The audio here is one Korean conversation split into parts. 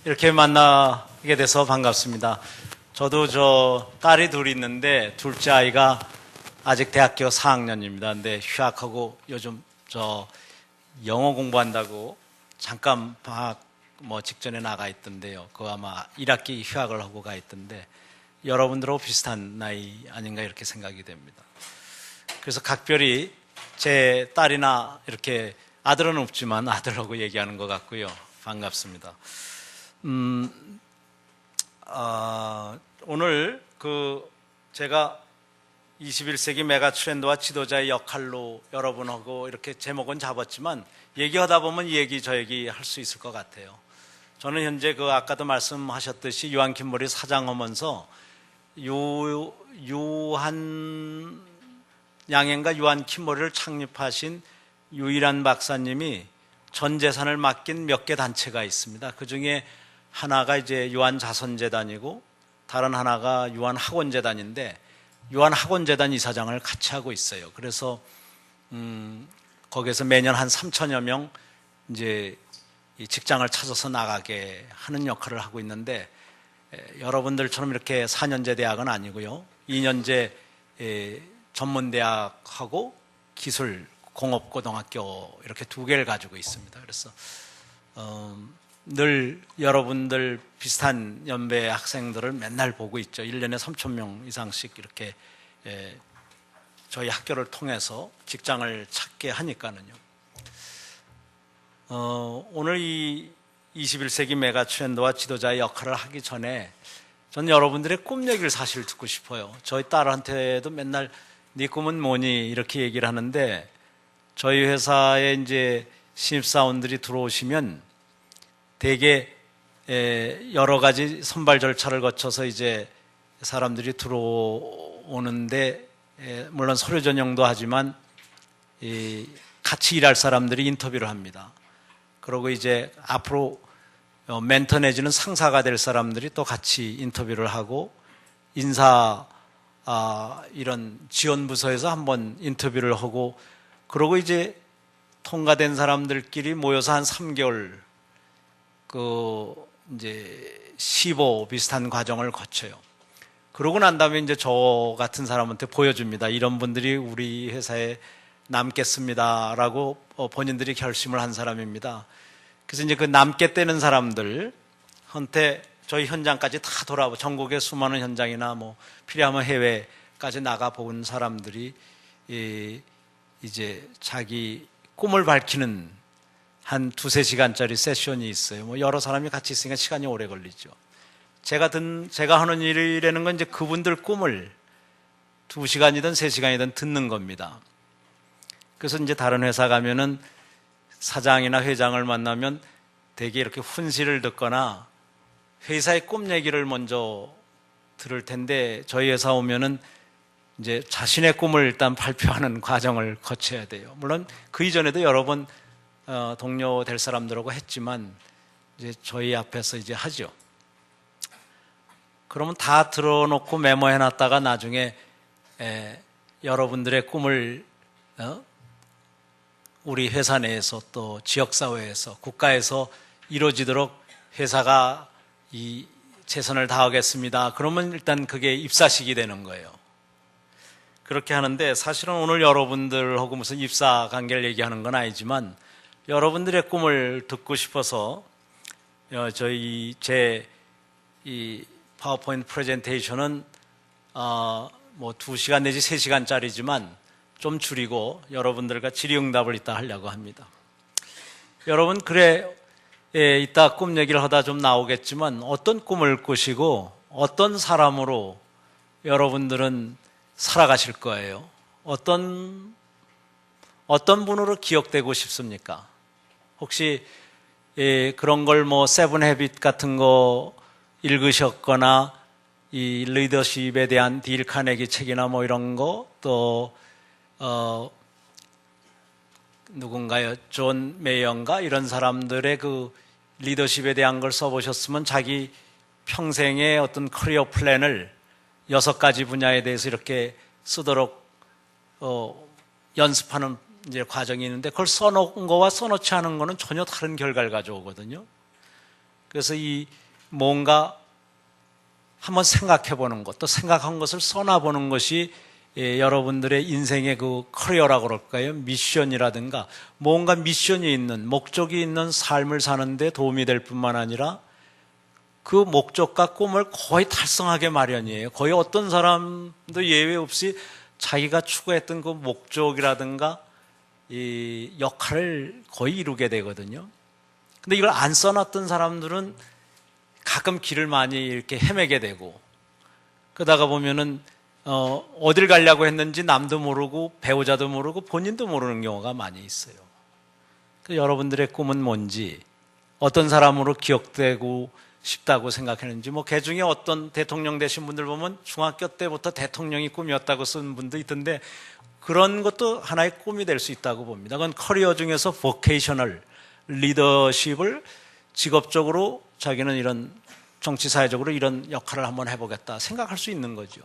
이렇게 만나게 돼서 반갑습니다. 저도 딸이 둘 있는데 둘째 아이가 아직 대학교 4학년입니다. 근데 휴학하고 요즘 영어 공부한다고 잠깐 방학 직전에 나가 있던데요. 그거 아마 1학기 휴학을 하고 가 있던데 여러분들하고 비슷한 나이 아닌가 이렇게 생각이 됩니다. 그래서 각별히 제 딸이나 이렇게 아들은 없지만 아들하고 얘기하는 것 같고요. 반갑습니다. 오늘 제가 21세기 메가 트렌드와 지도자의 역할로 여러분하고 이렇게 제목은 잡았지만 얘기하다 보면 이 얘기 저 얘기 할 수 있을 것 같아요. 저는 현재 아까도 말씀하셨듯이 요한 킴머리 사장하면서 요한 양행과 요한 킴머리를 창립하신 유일한 박사님이 전 재산을 맡긴 몇 개 단체가 있습니다. 그 중에 하나가 이제 요한 자선재단이고 다른 하나가 요한 학원재단인데 요한 학원재단 이사장을 같이 하고 있어요. 그래서 거기에서 매년 한 3천여 명 이제 이 직장을 찾아서 나가게 하는 역할을 하고 있는데 여러분들처럼 이렇게 4년제 대학은 아니고요. 2년제 전문대학하고 기술 공업고등학교 이렇게 두 개를 가지고 있습니다. 그래서 늘 여러분들 비슷한 연배 학생들을 맨날 보고 있죠. 1년에 3,000명 이상씩 이렇게 저희 학교를 통해서 직장을 찾게 하니까는요. 오늘 이 21세기 메가 트렌드와 지도자의 역할을 하기 전에 전 여러분들의 꿈 얘기를 사실 듣고 싶어요. 저희 딸한테도 맨날 네 꿈은 뭐니 이렇게 얘기를 하는데 저희 회사에 이제 신입사원들이 들어오시면 대개 여러 가지 선발 절차를 거쳐서 이제 사람들이 들어오는데 물론 서류 전형도 하지만 같이 일할 사람들이 인터뷰를 합니다. 그리고 이제 앞으로 멘토 내지는 상사가 될 사람들이 또 같이 인터뷰를 하고 이런 지원부서에서 한번 인터뷰를 하고 그러고 이제 통과된 사람들끼리 모여서 한 3개월 이제 시보 비슷한 과정을 거쳐요. 그러고 난 다음에 이제 저 같은 사람한테 보여줍니다. 이런 분들이 우리 회사에 남겠습니다라고 본인들이 결심을 한 사람입니다. 그래서 이제 그 남게 되는 사람들한테 저희 현장까지 다 돌아보고 전국의 수많은 현장이나 필요하면 해외까지 나가본 사람들이 이제 자기 꿈을 밝히는 한 2-3시간짜리 세션이 있어요. 여러 사람이 같이 있으니까 시간이 오래 걸리죠. 제가 하는 일이라는 건 이제 그분들 꿈을 2시간이든 3시간이든 듣는 겁니다. 그래서 이제 다른 회사 가면은 사장이나 회장을 만나면 되게 이렇게 훈시를 듣거나 회사의 꿈 얘기를 먼저 들을 텐데 저희 회사 오면은 이제 자신의 꿈을 일단 발표하는 과정을 거쳐야 돼요. 물론 그 이전에도 여러 번 동료 될 사람들하고 했지만 이제 저희 앞에서 이제 하죠. 그러면 다 들어놓고 메모해놨다가 나중에 여러분들의 꿈을 우리 회사 내에서 또 지역사회에서 국가에서 이루어지도록 회사가 이 최선을 다하겠습니다. 그러면 일단 그게 입사식이 되는 거예요. 그렇게 하는데 사실은 오늘 여러분들하고 무슨 입사 관계를 얘기하는 건 아니지만 여러분들의 꿈을 듣고 싶어서 이 파워포인트 프레젠테이션은 2시간 내지 3시간짜리지만 좀 줄이고 여러분들과 질의응답을 이따 하려고 합니다. 여러분 이따 꿈 얘기를 하다 좀 나오겠지만 어떤 꿈을 꾸시고 어떤 사람으로 여러분들은 살아가실 거예요? 어떤 분으로 기억되고 싶습니까? 혹시 그런 걸 세븐 헤빗 같은 거 읽으셨거나 이 리더십에 대한 딜 카네기 책이나 이런 거 또 누군가요? 존 메이어인가 이런 사람들의 그 리더십에 대한 걸 써보셨으면 자기 평생의 어떤 커리어 플랜을 6가지 분야에 대해서 이렇게 쓰도록 연습하는 이제 과정이 있는데 그걸 써놓은 거와 써놓지 않은 거는 전혀 다른 결과를 가져오거든요. 그래서 이 뭔가 한번 생각해 보는 것, 또 생각한 것을 써놔보는 것이 여러분들의 인생의 그 커리어라고 그럴까요? 미션이라든가 뭔가 미션이 있는, 목적이 있는 삶을 사는데 도움이 될 뿐만 아니라 그 목적과 꿈을 거의 달성하게 마련이에요. 거의 어떤 사람도 예외 없이 자기가 추구했던 그 목적이라든가 이 역할을 거의 이루게 되거든요. 근데 이걸 안 써놨던 사람들은 가끔 길을 많이 이렇게 헤매게 되고, 그러다가 보면은 어딜 가려고 했는지 남도 모르고 배우자도 모르고 본인도 모르는 경우가 많이 있어요. 여러분들의 꿈은 뭔지, 어떤 사람으로 기억되고 싶다고 생각했는지, 뭐 그 중에 어떤 대통령 되신 분들 보면 중학교 때부터 대통령이 꿈이었다고 쓴 분도 있던데, 그런 것도 하나의 꿈이 될 수 있다고 봅니다. 그건 커리어 중에서 보케이셔널 리더십을 직업적으로 자기는 이런 정치사회적으로 이런 역할을 한번 해보겠다 생각할 수 있는 거죠.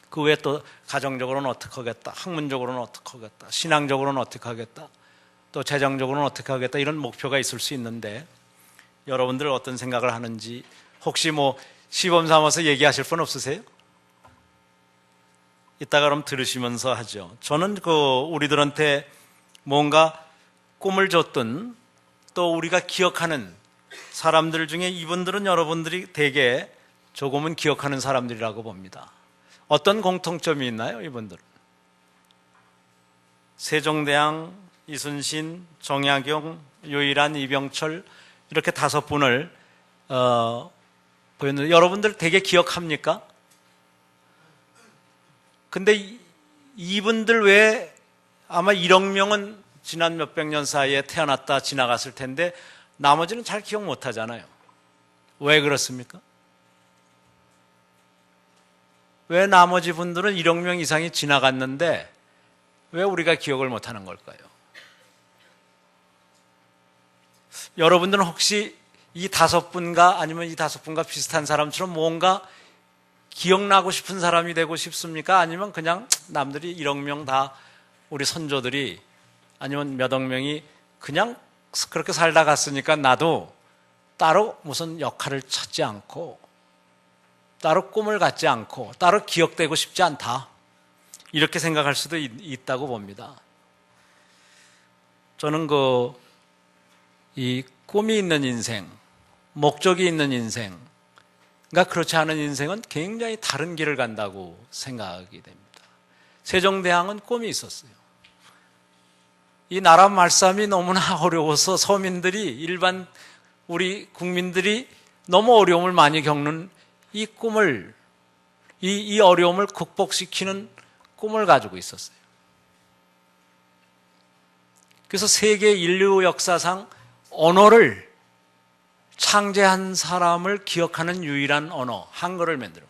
그 외에 또 가정적으로는 어떻게 하겠다, 학문적으로는 어떻게 하겠다, 신앙적으로는 어떻게 하겠다, 또 재정적으로는 어떻게 하겠다, 이런 목표가 있을 수 있는데, 여러분들 어떤 생각을 하는지 혹시 뭐 시범 삼아서 얘기하실 분 없으세요? 이따가 그럼 들으시면서 하죠. 저는 우리들한테 뭔가 꿈을 줬던, 또 우리가 기억하는 사람들 중에 이분들은 여러분들이 대개 조금은 기억하는 사람들이라고 봅니다. 어떤 공통점이 있나요, 이분들은? 세종대왕, 이순신, 정약용, 유일한, 이병철, 이렇게 5분을 보였는데, 여러분들 되게 기억합니까? 근데 이분들 외에 아마 1억 명은 지난 몇백 년 사이에 태어났다 지나갔을 텐데 나머지는 잘 기억 못 하잖아요. 왜 그렇습니까? 왜 나머지 분들은 1억 명 이상이 지나갔는데 왜 우리가 기억을 못 하는 걸까요? 여러분들은 혹시 이 5분과 아니면 이 5분과 비슷한 사람처럼 뭔가 기억나고 싶은 사람이 되고 싶습니까? 아니면 그냥 남들이 1억 명 다 우리 선조들이 아니면 몇억 명이 그냥 그렇게 살다 갔으니까 나도 따로 무슨 역할을 찾지 않고 따로 꿈을 갖지 않고 따로 기억되고 싶지 않다, 이렇게 생각할 수도 있다고 봅니다. 저는 이 꿈이 있는 인생, 목적이 있는 인생, 그러니까 그렇지 않은 인생은 굉장히 다른 길을 간다고 생각이 됩니다. 세종대왕은 꿈이 있었어요. 이 나라 말싸움이 너무나 어려워서 서민들이, 일반 우리 국민들이 너무 어려움을 많이 겪는 이 꿈을, 이 어려움을 극복시키는 꿈을 가지고 있었어요. 그래서 세계 인류 역사상 언어를 창제한 사람을 기억하는 유일한 언어, 한글을 만들어.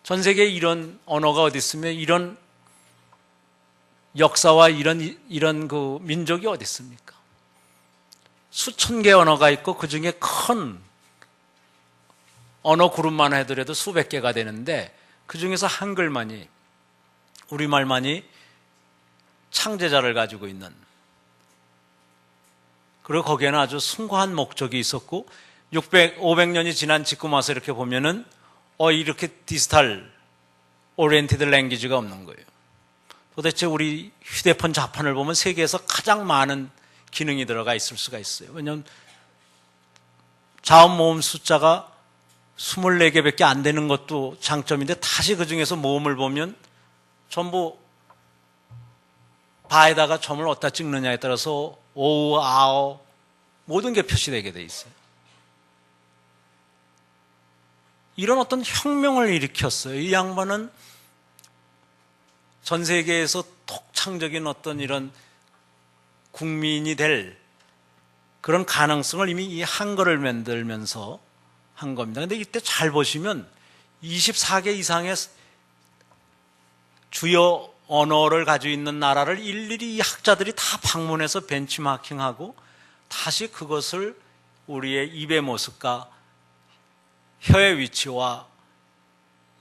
전 세계에 이런 언어가 어디 있으며 이런 역사와 이런 그 민족이 어디 있습니까? 수천 개의 언어가 있고 그 중에 큰 언어 그룹만 하더라도 수백 개가 되는데 그 중에서 한글만이, 우리말만이 창제자를 가지고 있는, 그리고 거기에는 아주 숭고한 목적이 있었고 500년이 지난 지금 와서 이렇게 보면은 이렇게 디지털 오리엔티드 랭귀지가 없는 거예요. 도대체 우리 휴대폰 자판을 보면 세계에서 가장 많은 기능이 들어가 있을 수가 있어요. 왜냐하면 자음 모음 숫자가 24개밖에 안 되는 것도 장점인데 다시 그 중에서 모음을 보면 전부 바에다가 점을 어디다 찍느냐에 따라서 오우, 아오 모든 게 표시되게 돼 있어요. 이런 어떤 혁명을 일으켰어요. 이 양반은 전 세계에서 독창적인 어떤 이런 국민이 될 그런 가능성을 이미 이 한글을 만들면서 한 겁니다. 근데 이때 잘 보시면 24개 이상의 주요 언어를 가지고 있는 나라를 일일이 이 학자들이 다 방문해서 벤치마킹하고 다시 그것을 우리의 입의 모습과 혀의 위치와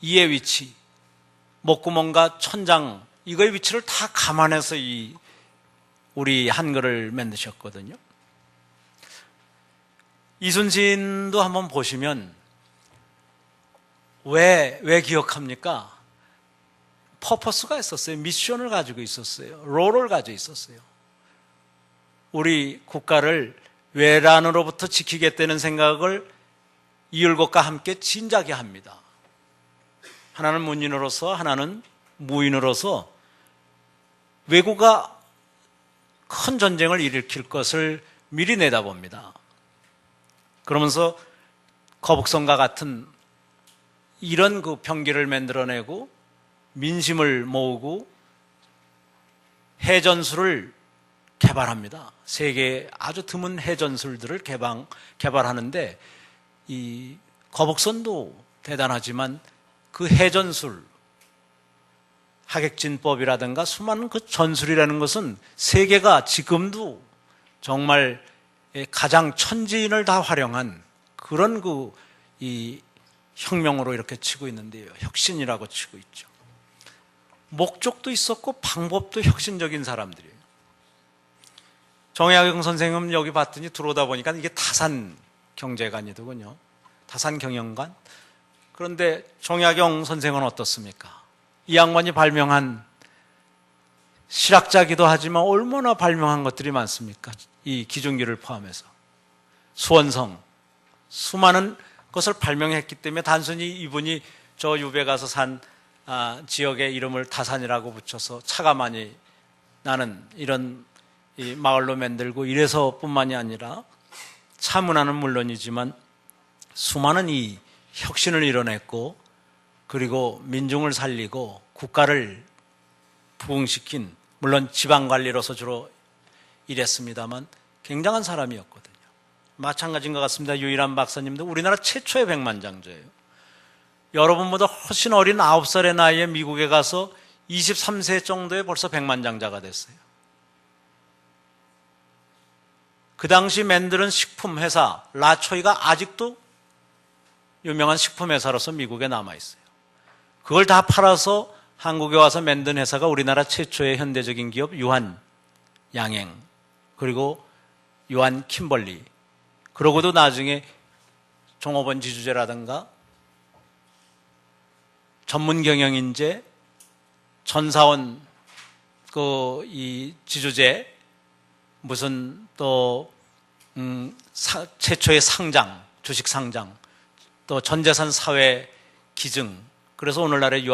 이의 위치, 목구멍과 천장, 이거의 위치를 다 감안해서 우리 한글을 만드셨거든요. 이순신도 한번 보시면 왜 기억합니까? 퍼포스가 있었어요. 미션을 가지고 있었어요. 롤을 가지고 있었어요. 우리 국가를 외란으로부터 지키겠다는 생각을 이율곡과 함께 진작에 합니다. 하나는 문인으로서, 하나는 무인으로서 왜구가 큰 전쟁을 일으킬 것을 미리 내다봅니다. 그러면서 거북선과 같은 이런 그 병기를 만들어내고 민심을 모으고 해전술을 개발합니다. 세계에 아주 드문 해전술들을 개발하는데 이 거북선도 대단하지만 그 해전술, 하객진법이라든가 수많은 그 전술이라는 것은 세계가 지금도 정말 가장 천지인을 다 활용한 그런 이 혁명으로 이렇게 치고 있는데요. 혁신이라고 치고 있죠. 목적도 있었고 방법도 혁신적인 사람들이에요. 정약용 선생님 여기 봤더니 들어오다 보니까 이게 타산 경제관이더군요. 타산 경영관. 그런데 정약용 선생은 어떻습니까? 이 양반이 발명한 실학자기도 하지만 얼마나 발명한 것들이 많습니까? 이 기중기를 포함해서. 수원성. 수많은 것을 발명했기 때문에 단순히 이분이 저 유배 가서 산 지역의 이름을 타산이라고 붙여서 차가 많이 나는 이런 이 마을로 만들고 이래서 뿐만이 아니라 차 문화는 물론이지만 수많은 이 혁신을 이뤄냈고 그리고 민중을 살리고 국가를 부흥시킨, 물론 지방관리로서 주로 일했습니다만 굉장한 사람이었거든요. 마찬가지인 것 같습니다. 유일한 박사님도 우리나라 최초의 백만장자예요. 여러분보다 훨씬 어린 9살의 나이에 미국에 가서 23세 정도에 벌써 백만장자가 됐어요. 그 당시 만드는 식품회사 라초이가 아직도 유명한 식품회사로서 미국에 남아있어요. 그걸 다 팔아서 한국에 와서 만든 회사가 우리나라 최초의 현대적인 기업 유한양행, 그리고 유한킴벌리, 그러고도 나중에 종업원 지주제라든가 전문경영인재, 전사원 이 지주제, 무슨 또 최초의 상장, 주식 상장, 또 전재산 사회 기증. 그래서 오늘날의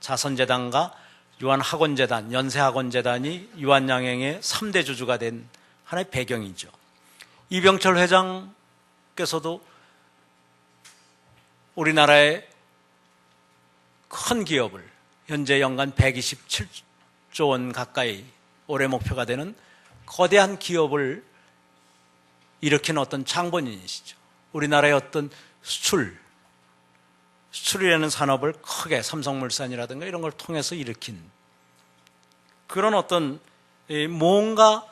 유한자선재단과 유한학원재단, 연세학원재단이 유한양행의 3대 주주가 된 하나의 배경이죠. 이병철 회장께서도 우리나라의 큰 기업을 현재 연간 127조 원 가까이 올해 목표가 되는 거대한 기업을 일으킨 어떤 장본인이시죠. 우리나라의 어떤 수출이라는 산업을 크게 삼성물산이라든가 이런 걸 통해서 일으킨 그런 어떤 뭔가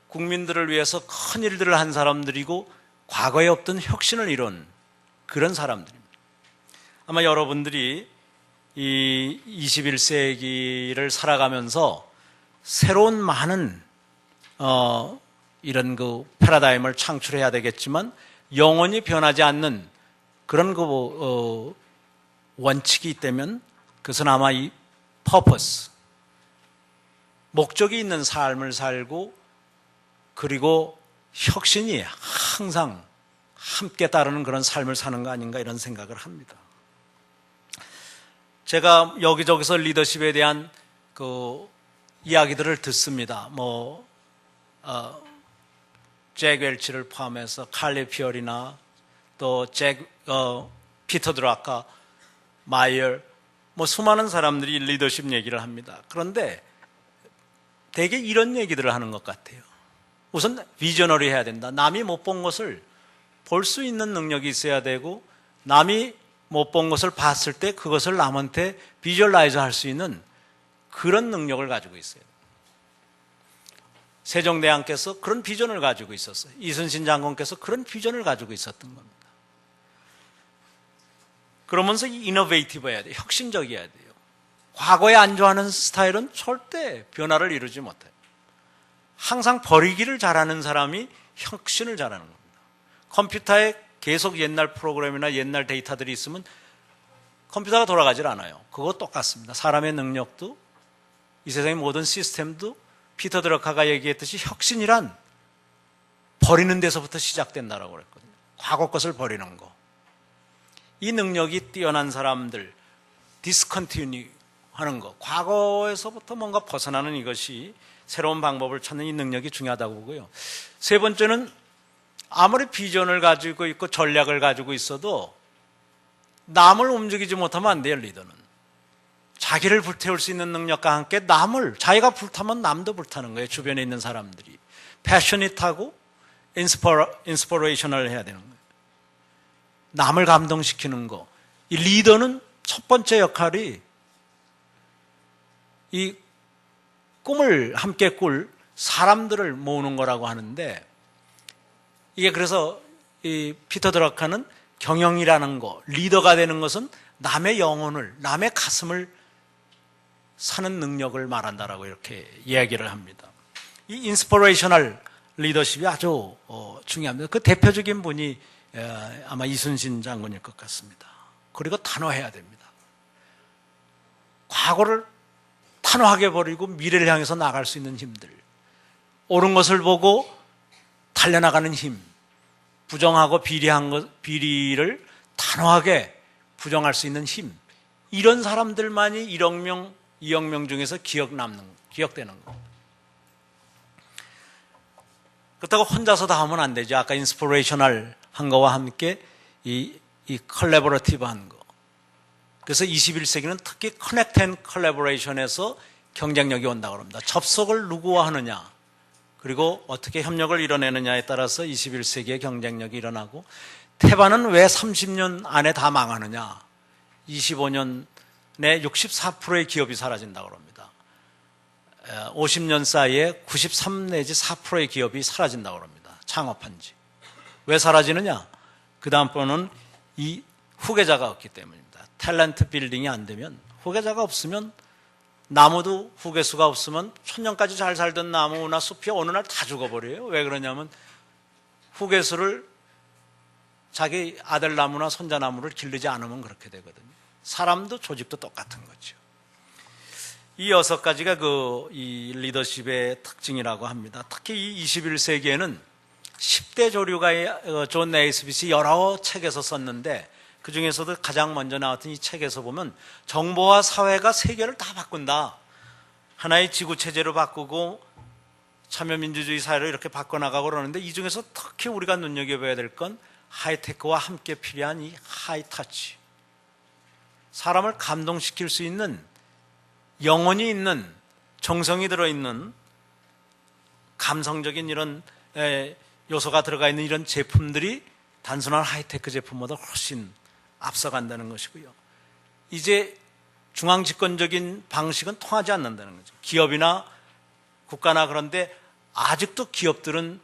국민들을 위해서 큰 일들을 한 사람들이고 과거에 없던 혁신을 이룬 그런 사람들입니다. 아마 여러분들이 이 21세기를 살아가면서 새로운 많은 이런 그 패러다임을 창출해야 되겠지만 영원히 변하지 않는 그런 원칙이 있다면 그것은 아마 이 purpose, 목적이 있는 삶을 살고 그리고 혁신이 항상 함께 따르는 그런 삶을 사는 거 아닌가 이런 생각을 합니다. 제가 여기저기서 리더십에 대한 그 이야기들을 듣습니다. 잭 웰치를 포함해서 칼리 피어리나 또 피터 드라카, 마이어, 수많은 사람들이 리더십 얘기를 합니다. 그런데 되게 이런 얘기들을 하는 것 같아요. 우선 비저너리 해야 된다. 남이 못 본 것을 볼 수 있는 능력이 있어야 되고 남이 못 본 것을 봤을 때 그것을 남한테 비주얼라이즈 할 수 있는 그런 능력을 가지고 있어요. 세종대왕께서 그런 비전을 가지고 있었어요. 이순신 장군께서 그런 비전을 가지고 있었던 겁니다. 그러면서 이노베이티브해야 돼요. 혁신적이어야 돼요. 과거에 안 좋아하는 스타일은 절대 변화를 이루지 못해요. 항상 버리기를 잘하는 사람이 혁신을 잘하는 겁니다. 컴퓨터에 계속 옛날 프로그램이나 옛날 데이터들이 있으면 컴퓨터가 돌아가질 않아요. 그거 똑같습니다. 사람의 능력도 이 세상의 모든 시스템도 피터 드러커가 얘기했듯이 혁신이란 버리는 데서부터 시작된다라고 그랬거든요. 과거 것을 버리는 거. 이 능력이 뛰어난 사람들, 디스컨티뉴 하는 거, 과거에서부터 뭔가 벗어나는 이것이 새로운 방법을 찾는 이 능력이 중요하다고 보고요. 세 번째는 아무리 비전을 가지고 있고 전략을 가지고 있어도 남을 움직이지 못하면 안 돼요, 리더는. 자기를 불태울 수 있는 능력과 함께 남을, 자기가 불타면 남도 불타는 거예요, 주변에 있는 사람들이. 패셔닛하고 인스퍼레이셔널 해야 되는 거예요. 남을 감동시키는 거. 이 리더는 첫 번째 역할이 이 꿈을 함께 꿀 사람들을 모으는 거라고 하는데, 이게 그래서 이 피터 드러커는 경영이라는 거, 리더가 되는 것은 남의 영혼을, 남의 가슴을 사는 능력을 말한다라고 이렇게 이야기를 합니다. 이 인스퍼레이셔널 리더십이 아주 중요합니다. 그 대표적인 분이 아마 이순신 장군일 것 같습니다. 그리고 단호해야 됩니다. 과거를 단호하게 버리고 미래를 향해서 나갈 수 있는 힘들, 옳은 것을 보고 달려나가는 힘, 부정하고 비리를 단호하게 부정할 수 있는 힘, 이런 사람들만이 1억 명, 2억 명 중에서 기억되는 거. 그렇다고 혼자서 다 하면 안 되죠. 아까 인스피레이셔널 한 거와 함께 이 컬래버러티브 한 거. 그래서 21세기는 특히 커넥트 앤 컬래버레이션에서 경쟁력이 온다고 합니다. 접속을 누구와 하느냐, 그리고 어떻게 협력을 이뤄내느냐에 따라서 21세기의 경쟁력이 일어나고, 태반은 왜 30년 안에 다 망하느냐, 25년 내 64%의 기업이 사라진다고 합니다. 50년 사이에 93 내지 4%의 기업이 사라진다고 합니다. 창업한 지. 왜 사라지느냐? 그 다음 번은 이 후계자가 없기 때문입니다. 탤런트 빌딩이 안 되면, 후계자가 없으면, 나무도 후계수가 없으면 천년까지 잘 살던 나무나 숲이 어느 날 다 죽어버려요. 왜 그러냐면 후계수를 자기 아들나무나 손자나무를 기르지 않으면 그렇게 되거든요. 사람도 조직도 똑같은 거죠. 이 6가지가 이 리더십의 특징이라고 합니다. 특히 이 21세기에는 10대 조류가 존 네이스빗이 여러 책에서 썼는데, 그 중에서도 가장 먼저 나왔던 이 책에서 보면 정보화 사회가 세계를 다 바꾼다. 하나의 지구체제로 바꾸고 참여민주주의 사회로 이렇게 바꿔나가고 그러는데, 이 중에서 특히 우리가 눈여겨봐야 될 건 하이테크와 함께 필요한 이 하이터치. 사람을 감동시킬 수 있는, 영혼이 있는, 정성이 들어있는 감성적인 이런 요소가 들어가 있는 이런 제품들이 단순한 하이테크 제품보다 훨씬 앞서간다는 것이고요. 이제 중앙집권적인 방식은 통하지 않는다는 거죠. 기업이나 국가나. 그런데 아직도 기업들은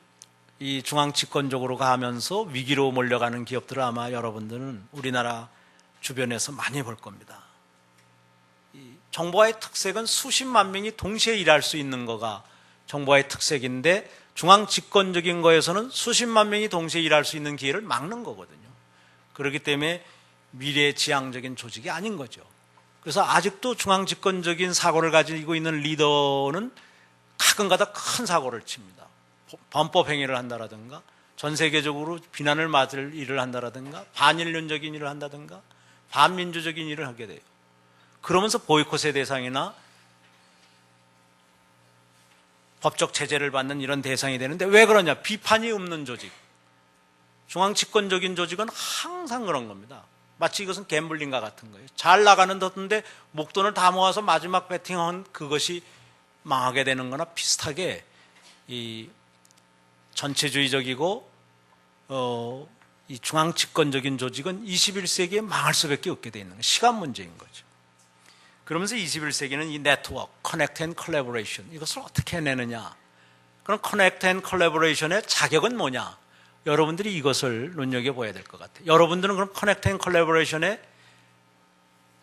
이 중앙집권적으로 가면서 위기로 몰려가는 기업들을 아마 여러분들은 우리나라 주변에서 많이 볼 겁니다. 이 정보화의 특색은 수십만 명이 동시에 일할 수 있는 거가 정보화의 특색인데, 중앙집권적인 거에서는 수십만 명이 동시에 일할 수 있는 기회를 막는 거거든요. 그렇기 때문에 미래지향적인 조직이 아닌 거죠. 그래서 아직도 중앙집권적인 사고를 가지고 있는 리더는 가끔가다 큰 사고를 칩니다. 범법행위를 한다라든가, 전 세계적으로 비난을 맞을 일을 한다라든가, 반인륜적인 일을 한다든가, 반민주적인 일을 하게 돼요. 그러면서 보이콧의 대상이나 법적 제재를 받는 이런 대상이 되는데, 왜 그러냐? 비판이 없는 조직. 중앙집권적인 조직은 항상 그런 겁니다. 마치 이것은 갬블링과 같은 거예요. 잘 나가는 듯한데 목돈을 다 모아서 마지막 배팅한 그것이 망하게 되는 거나 비슷하게, 이 전체주의적이고 이 중앙집권적인 조직은 21세기에 망할 수밖에 없게 돼 있는 거예요. 시간 문제인 거죠. 그러면서 21세기는 이 네트워크, 커넥트 앤 컬래버레이션, 이것을 어떻게 해내느냐. 그럼 커넥트 앤 컬래버레이션의 자격은 뭐냐? 여러분들이 이것을 눈여겨봐야 될 것 같아요. 여러분들은 그럼 커넥트 앤 컬래버레이션의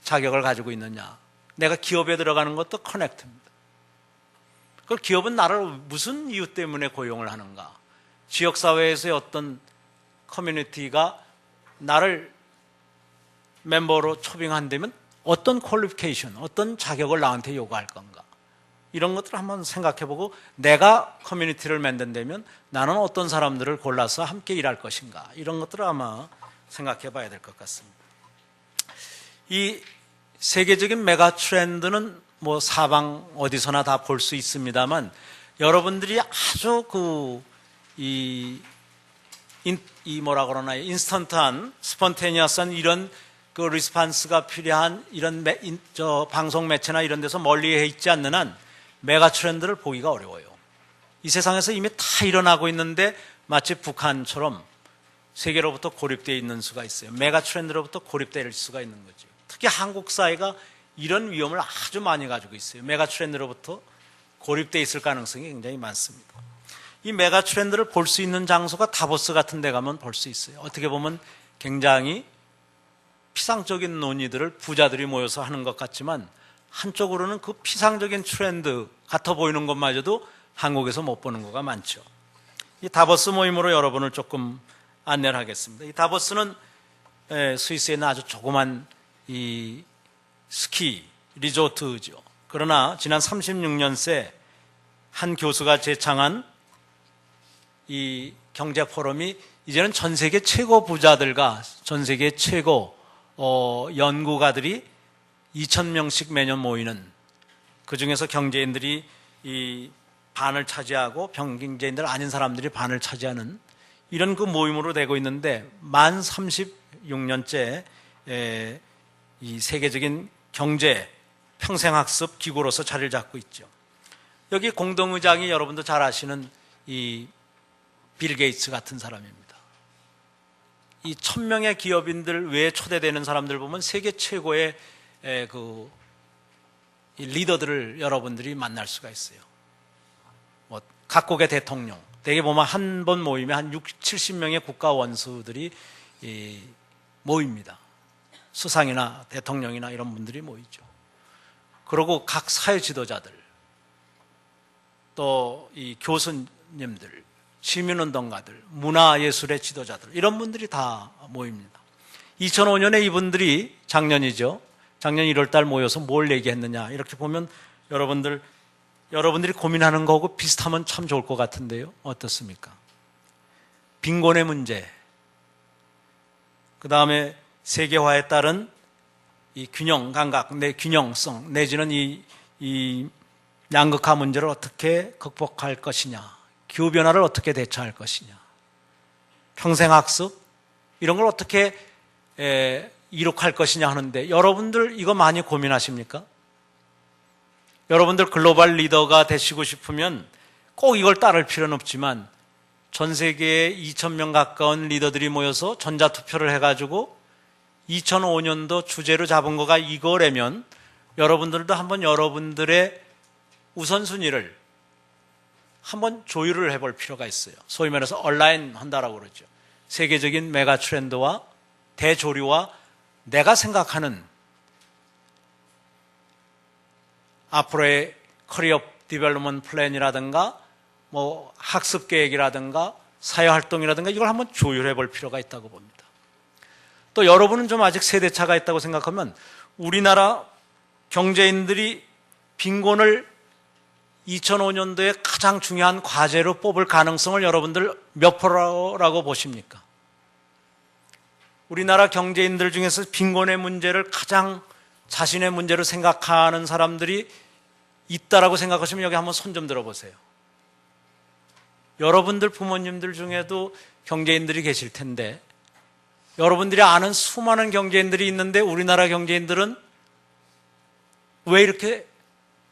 자격을 가지고 있느냐? 내가 기업에 들어가는 것도 커넥트입니다. 그럼 기업은 나를 무슨 이유 때문에 고용을 하는가? 지역사회에서의 어떤 커뮤니티가 나를 멤버로 초빙한다면 어떤 퀄리피케이션, 어떤 자격을 나한테 요구할 건가? 이런 것들을 한번 생각해보고 내가 커뮤니티를 만든다면 나는 어떤 사람들을 골라서 함께 일할 것인가? 이런 것들을 아마 생각해봐야 될 것 같습니다. 이 세계적인 메가 트렌드는 뭐 사방 어디서나 다 볼 수 있습니다만 여러분들이 아주 뭐라 그러나 인스턴트한 스폰테니어스한 이런 그 리스판스가 필요한 이런 방송 매체나 이런 데서 멀리 있지 않는 한 메가 트렌드를 보기가 어려워요. 이 세상에서 이미 다 일어나고 있는데 마치 북한처럼 세계로부터 고립되어 있는 수가 있어요. 메가 트렌드로부터 고립될 수가 있는 거죠. 특히 한국 사회가 이런 위험을 아주 많이 가지고 있어요. 메가 트렌드로부터 고립되어 있을 가능성이 굉장히 많습니다. 이 메가 트렌드를 볼 수 있는 장소가 다보스 같은 데 가면 볼 수 있어요. 어떻게 보면 굉장히 피상적인 논의들을 부자들이 모여서 하는 것 같지만 한쪽으로는 그 피상적인 트렌드 같아 보이는 것마저도 한국에서 못 보는 거가 많죠. 이 다보스 모임으로 여러분을 조금 안내를 하겠습니다. 이 다보스는 스위스에 있는 아주 조그만 이 스키 리조트죠. 그러나 지난 36년새 한 교수가 제창한 이 경제 포럼이 이제는 전 세계 최고 부자들과 전 세계 최고 연구가들이 2,000명씩 매년 모이는, 그 중에서 경제인들이 이 반을 차지하고 경제인들 아닌 사람들이 반을 차지하는 이런 그 모임으로 되고 있는데 만 36년째 이 세계적인 경제 평생학습 기구로서 자리를 잡고 있죠. 여기 공동의장이 여러분도 잘 아시는 이 빌 게이츠 같은 사람입니다. 이 1,000명의 기업인들 외에 초대되는 사람들 보면 세계 최고의 그 리더들을 여러분들이 만날 수가 있어요. 뭐 각국의 대통령, 대개 보면 한 번 모임에 한 60, 70명의 국가 원수들이 모입니다. 수상이나 대통령이나 이런 분들이 모이죠. 그리고 각 사회 지도자들, 또 이 교수님들, 시민운동가들, 문화예술의 지도자들, 이런 분들이 다 모입니다. 2005년에 이분들이 작년 1월 달 모여서 뭘 얘기했느냐 이렇게 보면 여러분들이 고민하는 거하고 비슷하면 참 좋을 것 같은데요. 어떻습니까? 빈곤의 문제, 그 다음에 세계화에 따른 이 균형 감각, 균형성 내지는 이 양극화 문제를 어떻게 극복할 것이냐, 기후변화를 어떻게 대처할 것이냐, 평생학습 이런 걸 어떻게 이룩할 것이냐 하는데 여러분들 이거 많이 고민하십니까? 여러분들 글로벌 리더가 되시고 싶으면 꼭 이걸 따를 필요는 없지만 전 세계에 2,000명 가까운 리더들이 모여서 전자투표를 해가지고 2005년도 주제로 잡은 거가 이거라면 여러분들도 한번 여러분들의 우선순위를 한번 조율을 해볼 필요가 있어요. 소위 말해서 얼라인 한다라고 그러죠. 세계적인 메가 트렌드와 대조류와 내가 생각하는 앞으로의 커리어 디벨롭먼트 플랜이라든가 뭐 학습 계획이라든가 사회 활동이라든가 이걸 한번 조율해 볼 필요가 있다고 봅니다. 또 여러분은 좀 아직 세대차가 있다고 생각하면 우리나라 경제인들이 빈곤을 2005년도에 가장 중요한 과제로 뽑을 가능성을 여러분들 몇 프로라고 보십니까? 우리나라 경제인들 중에서 빈곤의 문제를 가장 자신의 문제로 생각하는 사람들이 있다라고 생각하시면 여기 한번 손 좀 들어보세요. 여러분들 부모님들 중에도 경제인들이 계실 텐데 여러분들이 아는 수많은 경제인들이 있는데 우리나라 경제인들은 왜 이렇게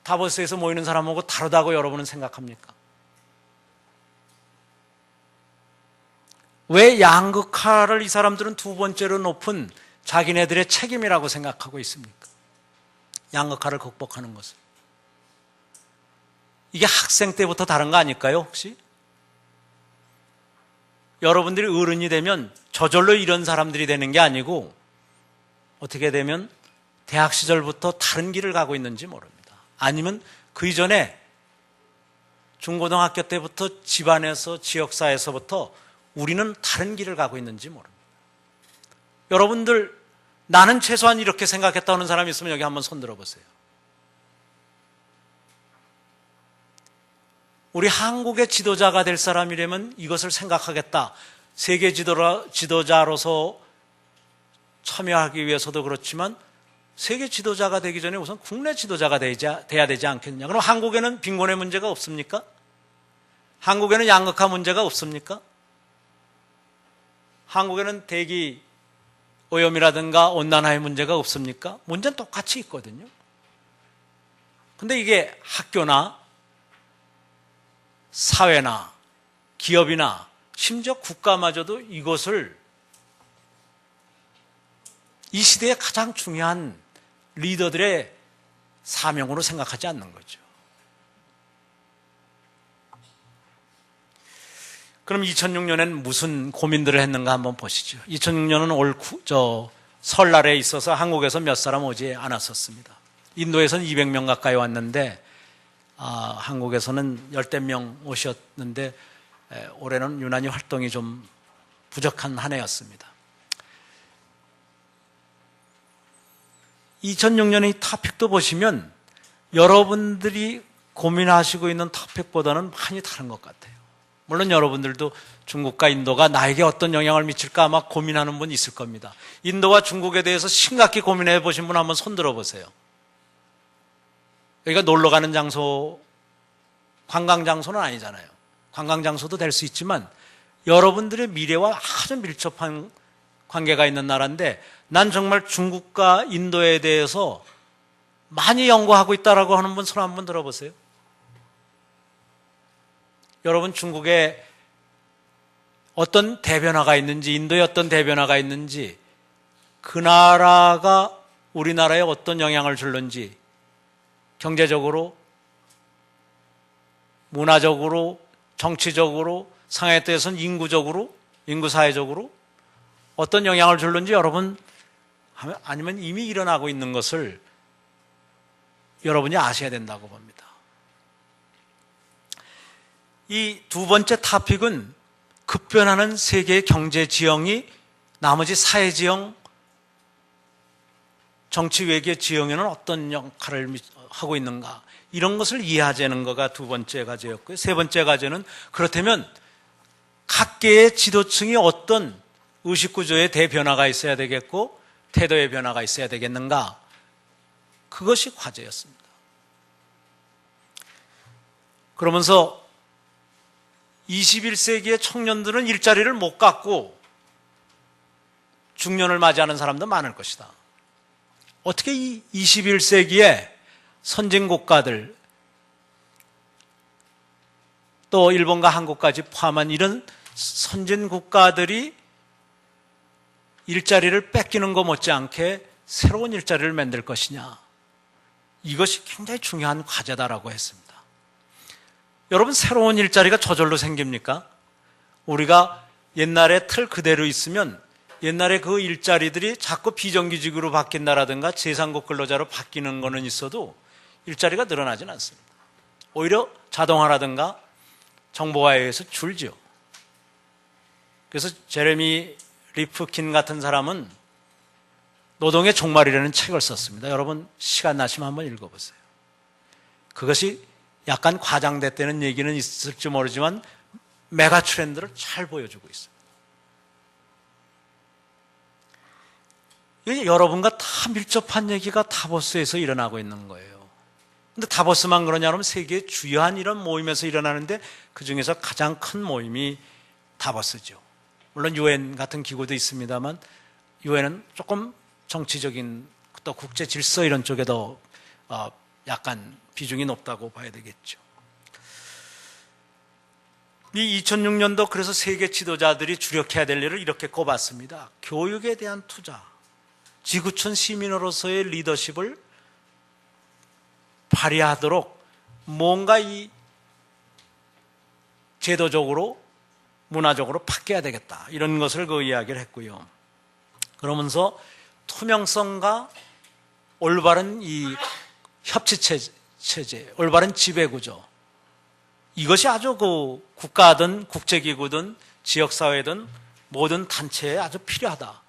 다보스에서 모이는 사람하고 다르다고 여러분은 생각합니까? 왜 양극화를 이 사람들은 두 번째로 높은 자기네들의 책임이라고 생각하고 있습니까? 양극화를 극복하는 것은. 이게 학생 때부터 다른 거 아닐까요, 혹시? 여러분들이 어른이 되면 저절로 이런 사람들이 되는 게 아니고 어떻게 되면 대학 시절부터 다른 길을 가고 있는지 모릅니다. 아니면 그 이전에 중고등학교 때부터 집안에서 지역사회에서부터 우리는 다른 길을 가고 있는지 모릅니다. 여러분들, 나는 최소한 이렇게 생각했다 하는 사람이 있으면 여기 한번 손 들어보세요. 우리 한국의 지도자가 될 사람이라면 이것을 생각하겠다. 세계 지도자로서 참여하기 위해서도 그렇지만 세계 지도자가 되기 전에 우선 국내 지도자가 돼야 되지 않겠느냐. 그럼 한국에는 빈곤의 문제가 없습니까? 한국에는 양극화 문제가 없습니까? 한국에는 대기 오염이라든가 온난화의 문제가 없습니까? 문제는 똑같이 있거든요. 근데 이게 학교나 사회나 기업이나 심지어 국가마저도 이것을 이 시대의 가장 중요한 리더들의 사명으로 생각하지 않는 거죠. 그럼 2006년엔 무슨 고민들을 했는가 한번 보시죠. 2006년은 설날에 있어서 한국에서 몇 사람 오지 않았었습니다. 인도에서는 200명 가까이 왔는데 한국에서는 열댓 명 오셨는데 올해는 유난히 활동이 좀 부족한 한 해였습니다. 2006년의 토픽도 보시면 여러분들이 고민하시고 있는 토픽보다는 많이 다른 것 같아요. 물론 여러분들도 중국과 인도가 나에게 어떤 영향을 미칠까 아마 고민하는 분 있을 겁니다. 인도와 중국에 대해서 심각히 고민해 보신 분 한번 손 들어 보세요. 여기가 놀러 가는 장소, 관광 장소는 아니잖아요. 관광 장소도 될 수 있지만 여러분들의 미래와 아주 밀접한 관계가 있는 나라인데 난 정말 중국과 인도에 대해서 많이 연구하고 있다라고 하는 분 손 한번 들어보세요. 여러분, 중국에 어떤 대변화가 있는지, 인도에 어떤 대변화가 있는지, 그 나라가 우리나라에 어떤 영향을 줄는지, 경제적으로, 문화적으로, 정치적으로, 상하에 대해서는 인구적으로, 인구사회적으로 어떤 영향을 줄는지 여러분, 아니면 이미 일어나고 있는 것을 여러분이 아셔야 된다고 봅니다. 이 두 번째 토픽은 급변하는 세계의 경제 지형이 나머지 사회 지형, 정치 외교 지형에는 어떤 역할을 하고 있는가, 이런 것을 이해하자는 거가 두 번째 과제였고요. 세 번째 과제는 그렇다면 각계의 지도층이 어떤 의식구조의 대변화가 있어야 되겠고 태도의 변화가 있어야 되겠는가, 그것이 과제였습니다. 그러면서 21세기의 청년들은 일자리를 못 갖고 중년을 맞이하는 사람도 많을 것이다. 어떻게 이 21세기에 선진국가들, 또 일본과 한국까지 포함한 이런 선진국가들이 일자리를 뺏기는 것 못지않게 새로운 일자리를 만들 것이냐, 이것이 굉장히 중요한 과제다라고 했습니다. 여러분, 새로운 일자리가 저절로 생깁니까? 우리가 옛날에 틀 그대로 있으면 옛날에 그 일자리들이 자꾸 비정규직으로 바뀐다라든가 제3국 근로자로 바뀌는 거는 있어도 일자리가 늘어나진 않습니다. 오히려 자동화라든가 정보화에 의해서 줄죠. 그래서 제레미 리프킨 같은 사람은 노동의 종말이라는 책을 썼습니다. 여러분, 시간 나시면 한번 읽어보세요. 그것이 약간 과장됐다는 얘기는 있을지 모르지만 메가 트렌드를 잘 보여주고 있습니다. 여러분과 다 밀접한 얘기가 다보스에서 일어나고 있는 거예요. 근데 다보스만 그러냐 그러면 세계의 주요한 이런 모임에서 일어나는데 그 중에서 가장 큰 모임이 다보스죠. 물론 UN 같은 기구도 있습니다만 UN은 조금 정치적인 또 국제 질서 이런 쪽에 더 약간 비중이 높다고 봐야 되겠죠. 이 2006년도 그래서 세계 지도자들이 주력해야 될 일을 이렇게 꼽았습니다. 교육에 대한 투자, 지구촌 시민으로서의 리더십을 발휘하도록 뭔가 이 제도적으로, 문화적으로 바뀌어야 되겠다, 이런 것을 그 이야기를 했고요. 그러면서 투명성과 올바른 이 협치체제, 올바른 지배구조, 이것이 아주 그 국가든 국제기구든 지역사회든 모든 단체에 아주 필요하다.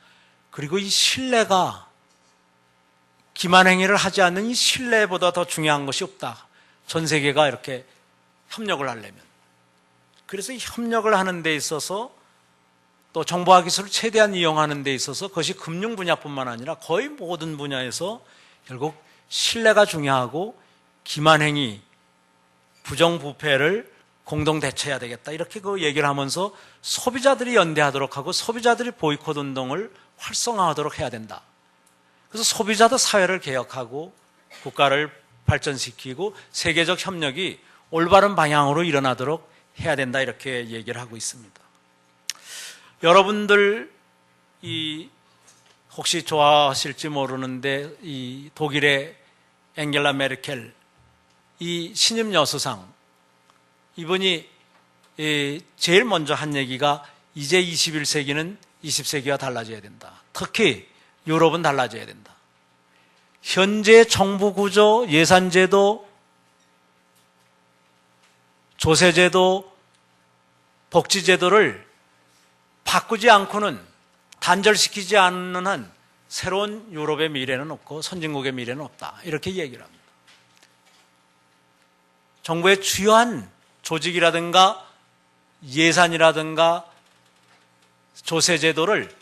그리고 이 신뢰가 기만행위를 하지 않는 이 신뢰보다 더 중요한 것이 없다. 전 세계가 이렇게 협력을 하려면. 그래서 이 협력을 하는 데 있어서 또 정보화 기술을 최대한 이용하는 데 있어서 그것이 금융 분야뿐만 아니라 거의 모든 분야에서 결국 신뢰가 중요하고 기만행위, 부정부패를 공동 대처해야 되겠다. 이렇게 그 얘기를 하면서 소비자들이 연대하도록 하고 소비자들이 보이콧 운동을 활성화하도록 해야 된다. 그래서 소비자도 사회를 개혁하고 국가를 발전시키고 세계적 협력이 올바른 방향으로 일어나도록 해야 된다. 이렇게 얘기를 하고 있습니다. 여러분들 혹시 좋아하실지 모르는데 이 독일의 앵겔라 메르켈 이 신임 여수상 이분이 제일 먼저 한 얘기가 이제 21세기는 20세기와 달라져야 된다. 특히 유럽은 달라져야 된다. 현재 정부 구조, 예산제도, 조세제도, 복지제도를 바꾸지 않고는 단절시키지 않는 한 새로운 유럽의 미래는 없고 선진국의 미래는 없다. 이렇게 얘기를 합니다. 정부의 주요한 조직이라든가 예산이라든가 조세제도를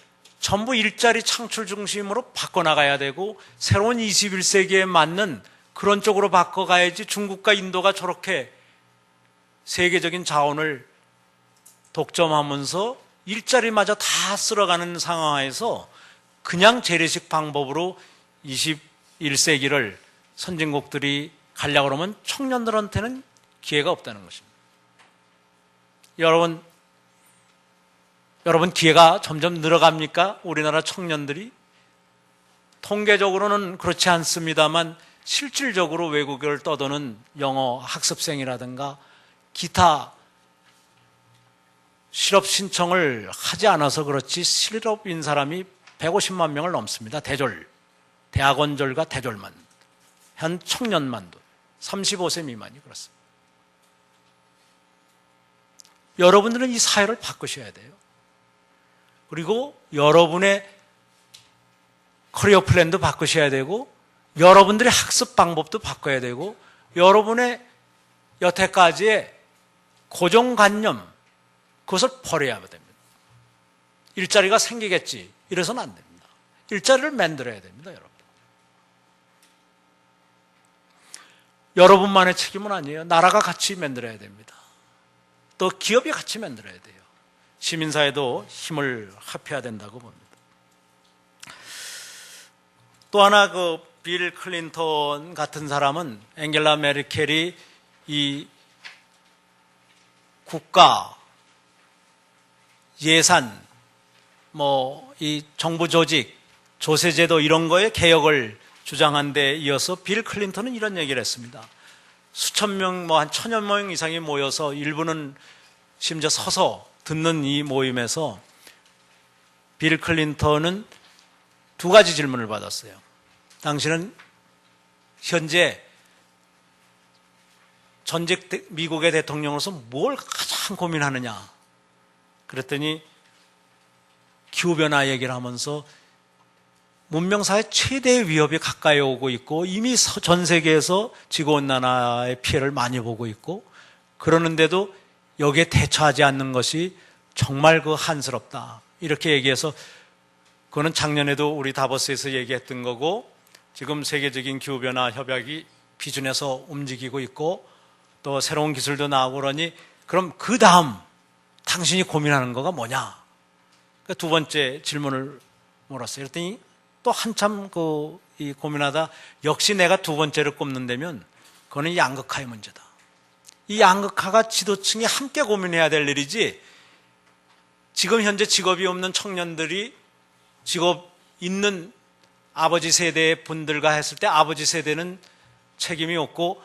전부 일자리 창출 중심으로 바꿔나가야 되고 새로운 21세기에 맞는 그런 쪽으로 바꿔가야지 중국과 인도가 저렇게 세계적인 자원을 독점하면서 일자리마저 다 쓸어가는 상황에서 그냥 재래식 방법으로 21세기를 선진국들이 가려고 그러면 청년들한테는 기회가 없다는 것입니다. 여러분 기회가 점점 늘어갑니까? 우리나라 청년들이? 통계적으로는 그렇지 않습니다만 실질적으로 외국을 떠도는 영어 학습생이라든가 기타 실업 신청을 하지 않아서 그렇지 실업인 사람이 150만 명을 넘습니다. 대학원졸과 대졸만 한 청년만도 35세 미만이 그렇습니다. 여러분들은 이 사회를 바꾸셔야 돼요. 그리고 여러분의 커리어 플랜도 바꾸셔야 되고 여러분들의 학습 방법도 바꿔야 되고 여러분의 여태까지의 고정관념 그것을 버려야 됩니다. 일자리가 생기겠지 이래서는 안 됩니다. 일자리를 만들어야 됩니다. 여러분만의 책임은 아니에요. 나라가 같이 만들어야 됩니다. 또 기업이 같이 만들어야 돼요. 시민사회도 힘을 합해야 된다고 봅니다. 또 하나 빌 클린턴 같은 사람은 앵겔라 메르켈이 이 국가 예산 이 정부 조직 조세제도 이런 거에 개혁을 주장한 데 이어서 빌 클린턴은 이런 얘기를 했습니다. 수천 명, 한 1000여 명 이상이 모여서 일부는 심지어 서서 듣는 이 모임에서 빌 클린턴은 두 가지 질문을 받았어요. 당신은 현재 전직 미국의 대통령으로서 뭘 가장 고민하느냐? 그랬더니 기후변화 얘기를 하면서 문명사회 최대의 위협이 가까이 오고 있고 이미 전 세계에서 지구온난화의 피해를 많이 보고 있고 그러는데도 여기에 대처하지 않는 것이 정말 한스럽다. 이렇게 얘기해서 그거는 작년에도 우리 다보스에서 얘기했던 거고 지금 세계적인 기후변화 협약이 비준에서 움직이고 있고 또 새로운 기술도 나오고 그러니 그럼 그 다음 당신이 고민하는 거가 뭐냐? 그러니까 두 번째 질문을 물었어요. 그랬더니 또 한참 이 고민하다 역시 내가 두 번째를 꼽는다면 그거는 양극화의 문제다. 이 양극화가 지도층이 함께 고민해야 될 일이지 지금 현재 직업이 없는 청년들이 직업 있는 아버지 세대의 분들과 했을 때 아버지 세대는 책임이 없고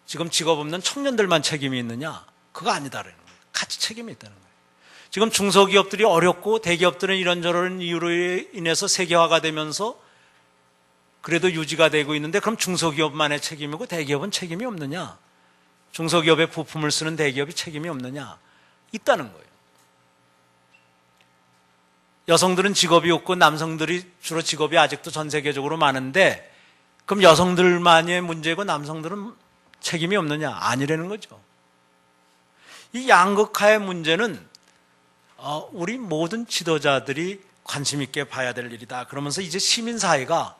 지금 직업 없는 청년들만 책임이 있느냐? 그거 아니다라는 거예요. 같이 책임이 있다는 거예요. 지금 중소기업들이 어렵고 대기업들은 이런저런 이유로 인해서 세계화가 되면서 그래도 유지가 되고 있는데 그럼 중소기업만의 책임이고 대기업은 책임이 없느냐? 중소기업의 부품을 쓰는 대기업이 책임이 없느냐? 있다는 거예요. 여성들은 직업이 없고 남성들이 주로 직업이 아직도 전 세계적으로 많은데 그럼 여성들만의 문제고 남성들은 책임이 없느냐? 아니라는 거죠. 이 양극화의 문제는 우리 모든 지도자들이 관심 있게 봐야 될 일이다. 그러면서 이제 시민사회가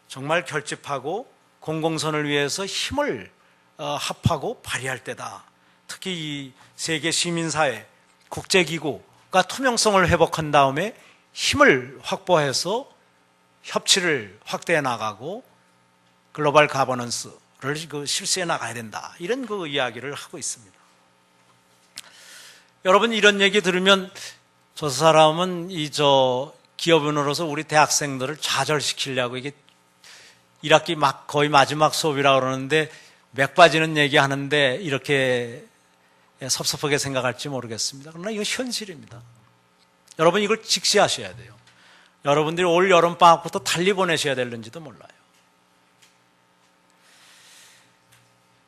정말 결집하고 공공선을 위해서 힘을 합하고 발휘할 때다. 특히 이 세계 시민사회, 국제기구가 투명성을 회복한 다음에 힘을 확보해서 협치를 확대해 나가고 글로벌 가버넌스를 실시해 나가야 된다. 이런 이야기를 하고 있습니다. 여러분 이런 얘기 들으면 저 사람은 기업인으로서 우리 대학생들을 좌절시키려고 이게 1학기 거의 마지막 수업이라고 그러는데 맥 빠지는 얘기 하는데 이렇게 섭섭하게 생각할지 모르겠습니다. 그러나 이건 현실입니다. 여러분 이걸 직시하셔야 돼요. 여러분들이 올 여름방학부터 달리 보내셔야 될는지도 몰라요.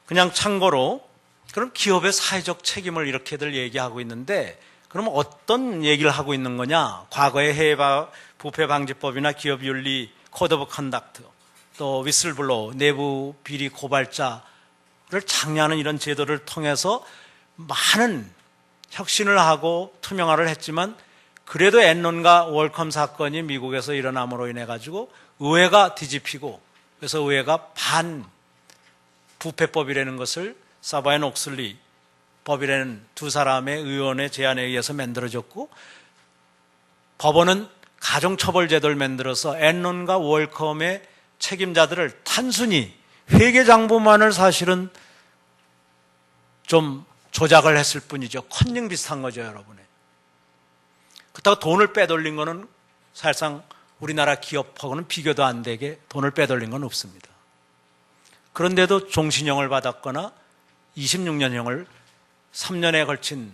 그냥 참고로 그럼 기업의 사회적 책임을 이렇게들 얘기하고 있는데 그럼 어떤 얘기를 하고 있는 거냐? 과거의 해외 부패 방지법이나 기업윤리, 코드 오브 컨덕트, 또 위슬블로우, 내부 비리 고발자를 장려하는 이런 제도를 통해서 많은 혁신을 하고 투명화를 했지만 그래도 엔론과 월컴 사건이 미국에서 일어남으로 인해 가지고 의회가 뒤집히고 그래서 의회가 부패법이라는 것을 사바앤 옥슬리 법이라는 두 사람의 의원의 제안에 의해서 만들어졌고 법원은 가정처벌제도를 만들어서 엔론과 월컴의 책임자들을 단순히 회계장부만을 사실은 좀 조작을 했을 뿐이죠. 컨닝 비슷한 거죠, 여러분의. 그렇다고 돈을 빼돌린 거는 사실상 우리나라 기업하고는 비교도 안 되게 돈을 빼돌린 건 없습니다. 그런데도 종신형을 받았거나 26년형을 3년에 걸친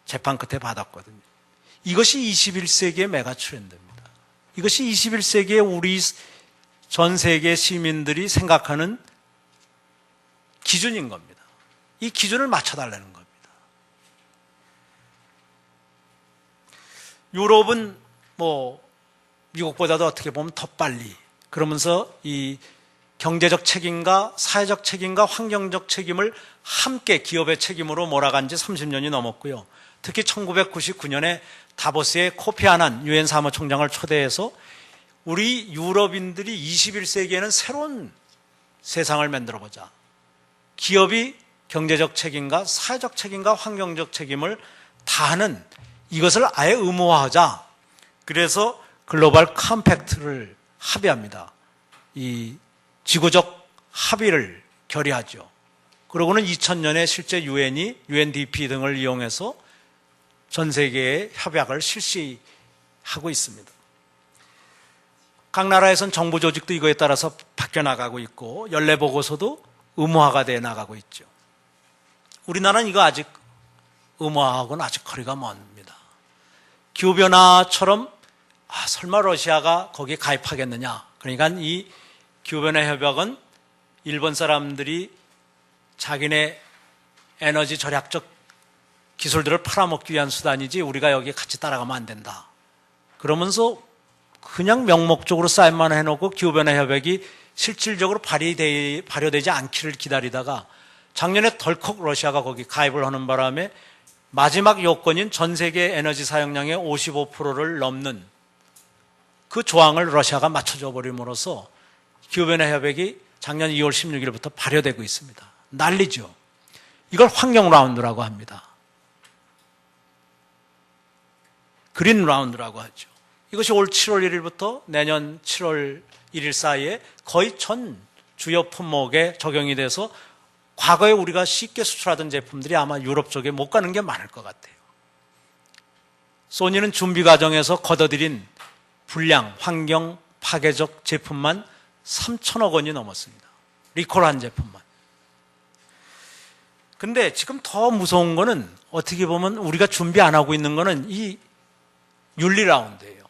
재판 끝에 받았거든요. 이것이 21세기의 메가 트렌드입니다. 이것이 21세기의 우리 전 세계 시민들이 생각하는 기준인 겁니다. 이 기준을 맞춰달라는 겁니다. 유럽은 미국보다도 어떻게 보면 더 빨리 그러면서 이 경제적 책임과 사회적 책임과 환경적 책임을 함께 기업의 책임으로 몰아간 지 30년이 넘었고요. 특히 1999년에 다보스에 코피 아난 유엔 사무총장을 초대해서 우리 유럽인들이 21세기에는 새로운 세상을 만들어보자. 기업이 경제적 책임과 사회적 책임과 환경적 책임을 다하는 이것을 아예 의무화하자. 그래서 글로벌 컴팩트를 합의합니다. 이 지구적 합의를 결의하죠. 그러고는 2000년에 실제 유엔이 UNDP 등을 이용해서 전 세계의 협약을 실시하고 있습니다. 각 나라에선 정부 조직도 이거에 따라서 바뀌어 나가고 있고 연례 보고서도 의무화가 돼 나가고 있죠. 우리나라는 이거 아직 의무화하고는 아직 거리가 먼입니다. 기후변화처럼 설마 러시아가 거기에 가입하겠느냐. 그러니까 이 기후변화 협약은 일본 사람들이 자기네 에너지 절약적 기술들을 팔아먹기 위한 수단이지 우리가 여기에 같이 따라가면 안 된다. 그러면서 그냥 명목적으로 사인만 해놓고 기후변화 협약이 실질적으로 발효되지 않기를 기다리다가 작년에 덜컥 러시아가 거기 가입을 하는 바람에 마지막 요건인 전 세계 에너지 사용량의 55%를 넘는 그 조항을 러시아가 맞춰줘 버림으로써 기후변화 협약이 작년 2월 16일부터 발효되고 있습니다. 난리죠. 이걸 환경 라운드라고 합니다. 그린 라운드라고 하죠. 이것이 올 7월 1일부터 내년 7월 1일 사이에 거의 전 주요 품목에 적용이 돼서 과거에 우리가 쉽게 수출하던 제품들이 아마 유럽 쪽에 못 가는 게 많을 것 같아요. 소니는 준비 과정에서 걷어들인 불량, 환경 파괴적 제품만 3천억 원이 넘었습니다. 리콜한 제품만. 근데 지금 더 무서운 거는 어떻게 보면 우리가 준비 안 하고 있는 거는 이 윤리 라운드예요.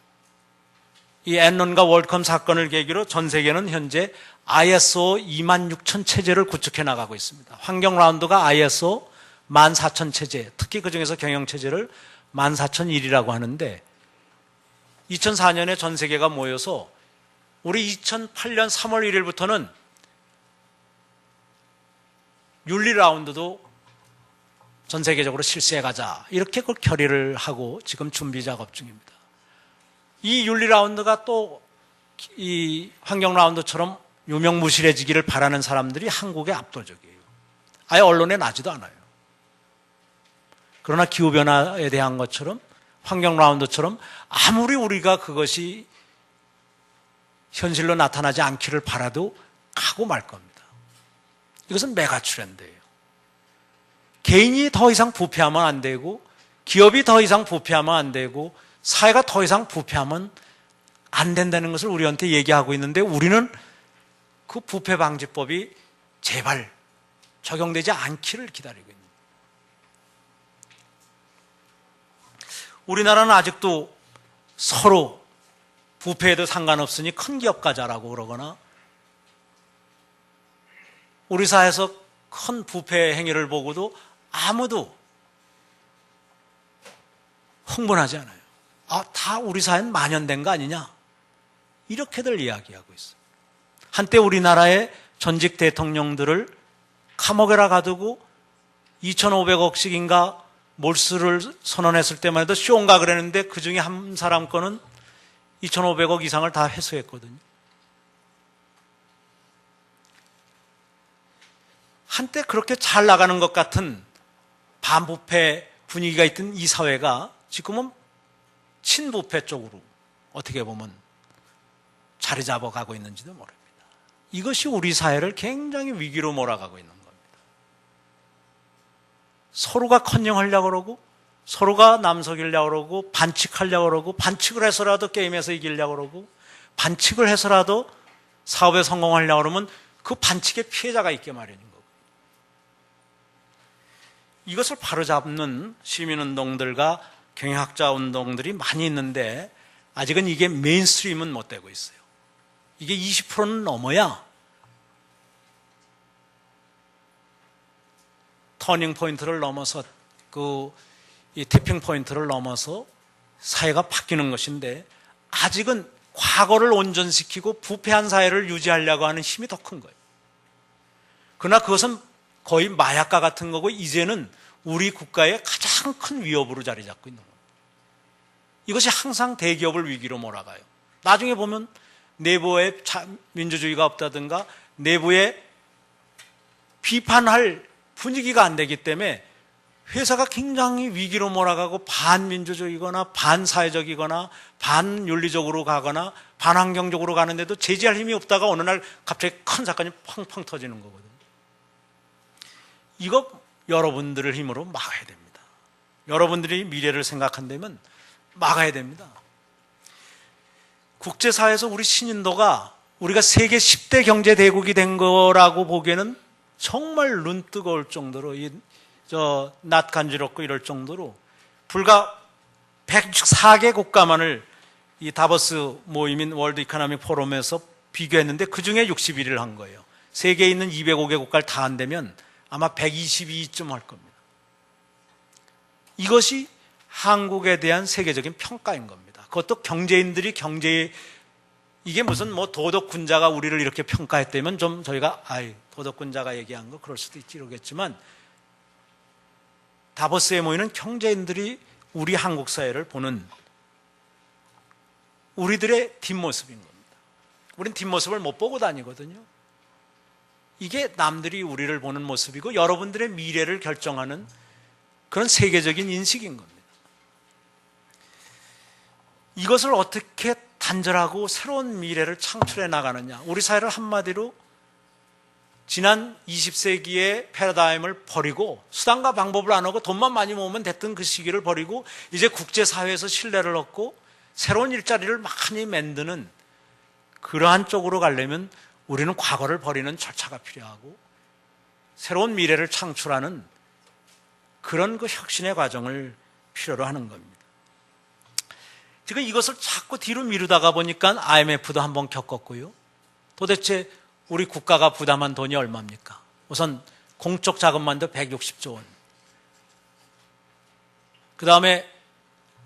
이 엔론과 월컴 사건을 계기로 전 세계는 현재 ISO 26000 체제를 구축해 나가고 있습니다. 환경 라운드가 ISO 14000 체제, 특히 그중에서 경영 체제를 14001이라고 하는데 2004년에 전 세계가 모여서 우리 2008년 3월 1일부터는 윤리 라운드도 전 세계적으로 실시해 가자, 이렇게 그 결의를 하고 지금 준비 작업 중입니다. 이 윤리 라운드가 또 이 환경 라운드처럼 유명무실해지기를 바라는 사람들이 한국에 압도적이에요. 아예 언론에 나지도 않아요. 그러나 기후변화에 대한 것처럼 환경 라운드처럼 아무리 우리가 그것이 현실로 나타나지 않기를 바라도 가고 말 겁니다. 이것은 메가 트렌드예요. 개인이 더 이상 부패하면 안 되고, 기업이 더 이상 부패하면 안 되고, 사회가 더 이상 부패하면 안 된다는 것을 우리한테 얘기하고 있는데, 우리는 그 부패 방지법이 제발 적용되지 않기를 기다리고 있습니다. 우리나라는 아직도 서로 부패에도 상관없으니 큰 기업 가자라고 그러거나, 우리 사회에서 큰 부패 행위를 보고도 아무도 흥분하지 않아요. 다 우리 사회는 만연된 거 아니냐, 이렇게들 이야기하고 있어요. 한때 우리나라의 전직 대통령들을 감옥에라 가두고 2,500억씩인가 몰수를 선언했을 때만 해도 쇼인가 그랬는데, 그 중에 한 사람 거는 2,500억 이상을 다 회수했거든요. 한때 그렇게 잘 나가는 것 같은 반부패 분위기가 있던 이 사회가 지금은 친부패 쪽으로 어떻게 보면 자리 잡아가고 있는지도 모릅니다. 이것이 우리 사회를 굉장히 위기로 몰아가고 있는 겁니다. 서로가 컨닝하려고 그러고, 서로가 남석이려고 그러고, 반칙하려고 그러고, 반칙을 해서라도 게임에서 이기려고 그러고, 반칙을 해서라도 사업에 성공하려고 그러면 그 반칙의 피해자가 있게 마련인 거고, 이것을 바로잡는 시민운동들과 경영학자 운동들이 많이 있는데 아직은 이게 메인스트림은 못 되고 있어요. 이게 20%는 넘어야 터닝 포인트를 넘어서, 이 티핑 포인트를 넘어서 사회가 바뀌는 것인데, 아직은 과거를 온전시키고 부패한 사회를 유지하려고 하는 힘이 더 큰 거예요. 그러나 그것은 거의 마약과 같은 거고, 이제는 우리 국가의 가장 큰 위협으로 자리 잡고 있는 겁니다. 이것이 항상 대기업을 위기로 몰아가요. 나중에 보면 내부에 민주주의가 없다든가 내부에 비판할 분위기가 안 되기 때문에 회사가 굉장히 위기로 몰아가고 반민주적이거나 반사회적이거나 반윤리적으로 가거나 반환경적으로 가는데도 제지할 힘이 없다가 어느 날 갑자기 큰 사건이 펑펑 터지는 거거든요. 이거 여러분들의 힘으로 막아야 됩니다. 여러분들이 미래를 생각한다면 막아야 됩니다. 국제사회에서 우리 신인도가 우리가 세계 10대 경제대국이 된 거라고 보기에는 정말 눈 뜨거울 정도로, 낯 간지럽고 이럴 정도로, 불과 104개 국가만을 이 다보스 모임인 월드 이코노믹 포럼에서 비교했는데 그 중에 61위를 한 거예요. 세계에 있는 205개 국가를 다 한다면 아마 122쯤 할 겁니다. 이것이 한국에 대한 세계적인 평가인 겁니다. 그것도 경제인들이 이게 무슨 도덕군자가 우리를 이렇게 평가했다면 좀 저희가 도덕군자가 얘기한 거 그럴 수도 있지 이러겠지만, 다보스에 모이는 경제인들이 우리 한국 사회를 보는 우리들의 뒷모습인 겁니다. 우린 뒷모습을 못 보고 다니거든요. 이게 남들이 우리를 보는 모습이고 여러분들의 미래를 결정하는 그런 세계적인 인식인 겁니다. 이것을 어떻게 단절하고 새로운 미래를 창출해 나가느냐, 우리 사회를 한마디로 지난 20세기의 패러다임을 버리고 수단과 방법을 안 하고 돈만 많이 모으면 됐던 그 시기를 버리고 이제 국제사회에서 신뢰를 얻고 새로운 일자리를 많이 만드는 그러한 쪽으로 가려면 우리는 과거를 버리는 절차가 필요하고 새로운 미래를 창출하는 그런 그 혁신의 과정을 필요로 하는 겁니다. 지금 이것을 자꾸 뒤로 미루다가 보니까 IMF도 한번 겪었고요. 도대체 우리 국가가 부담한 돈이 얼마입니까? 우선 공적 자금만도 160조 원. 그 다음에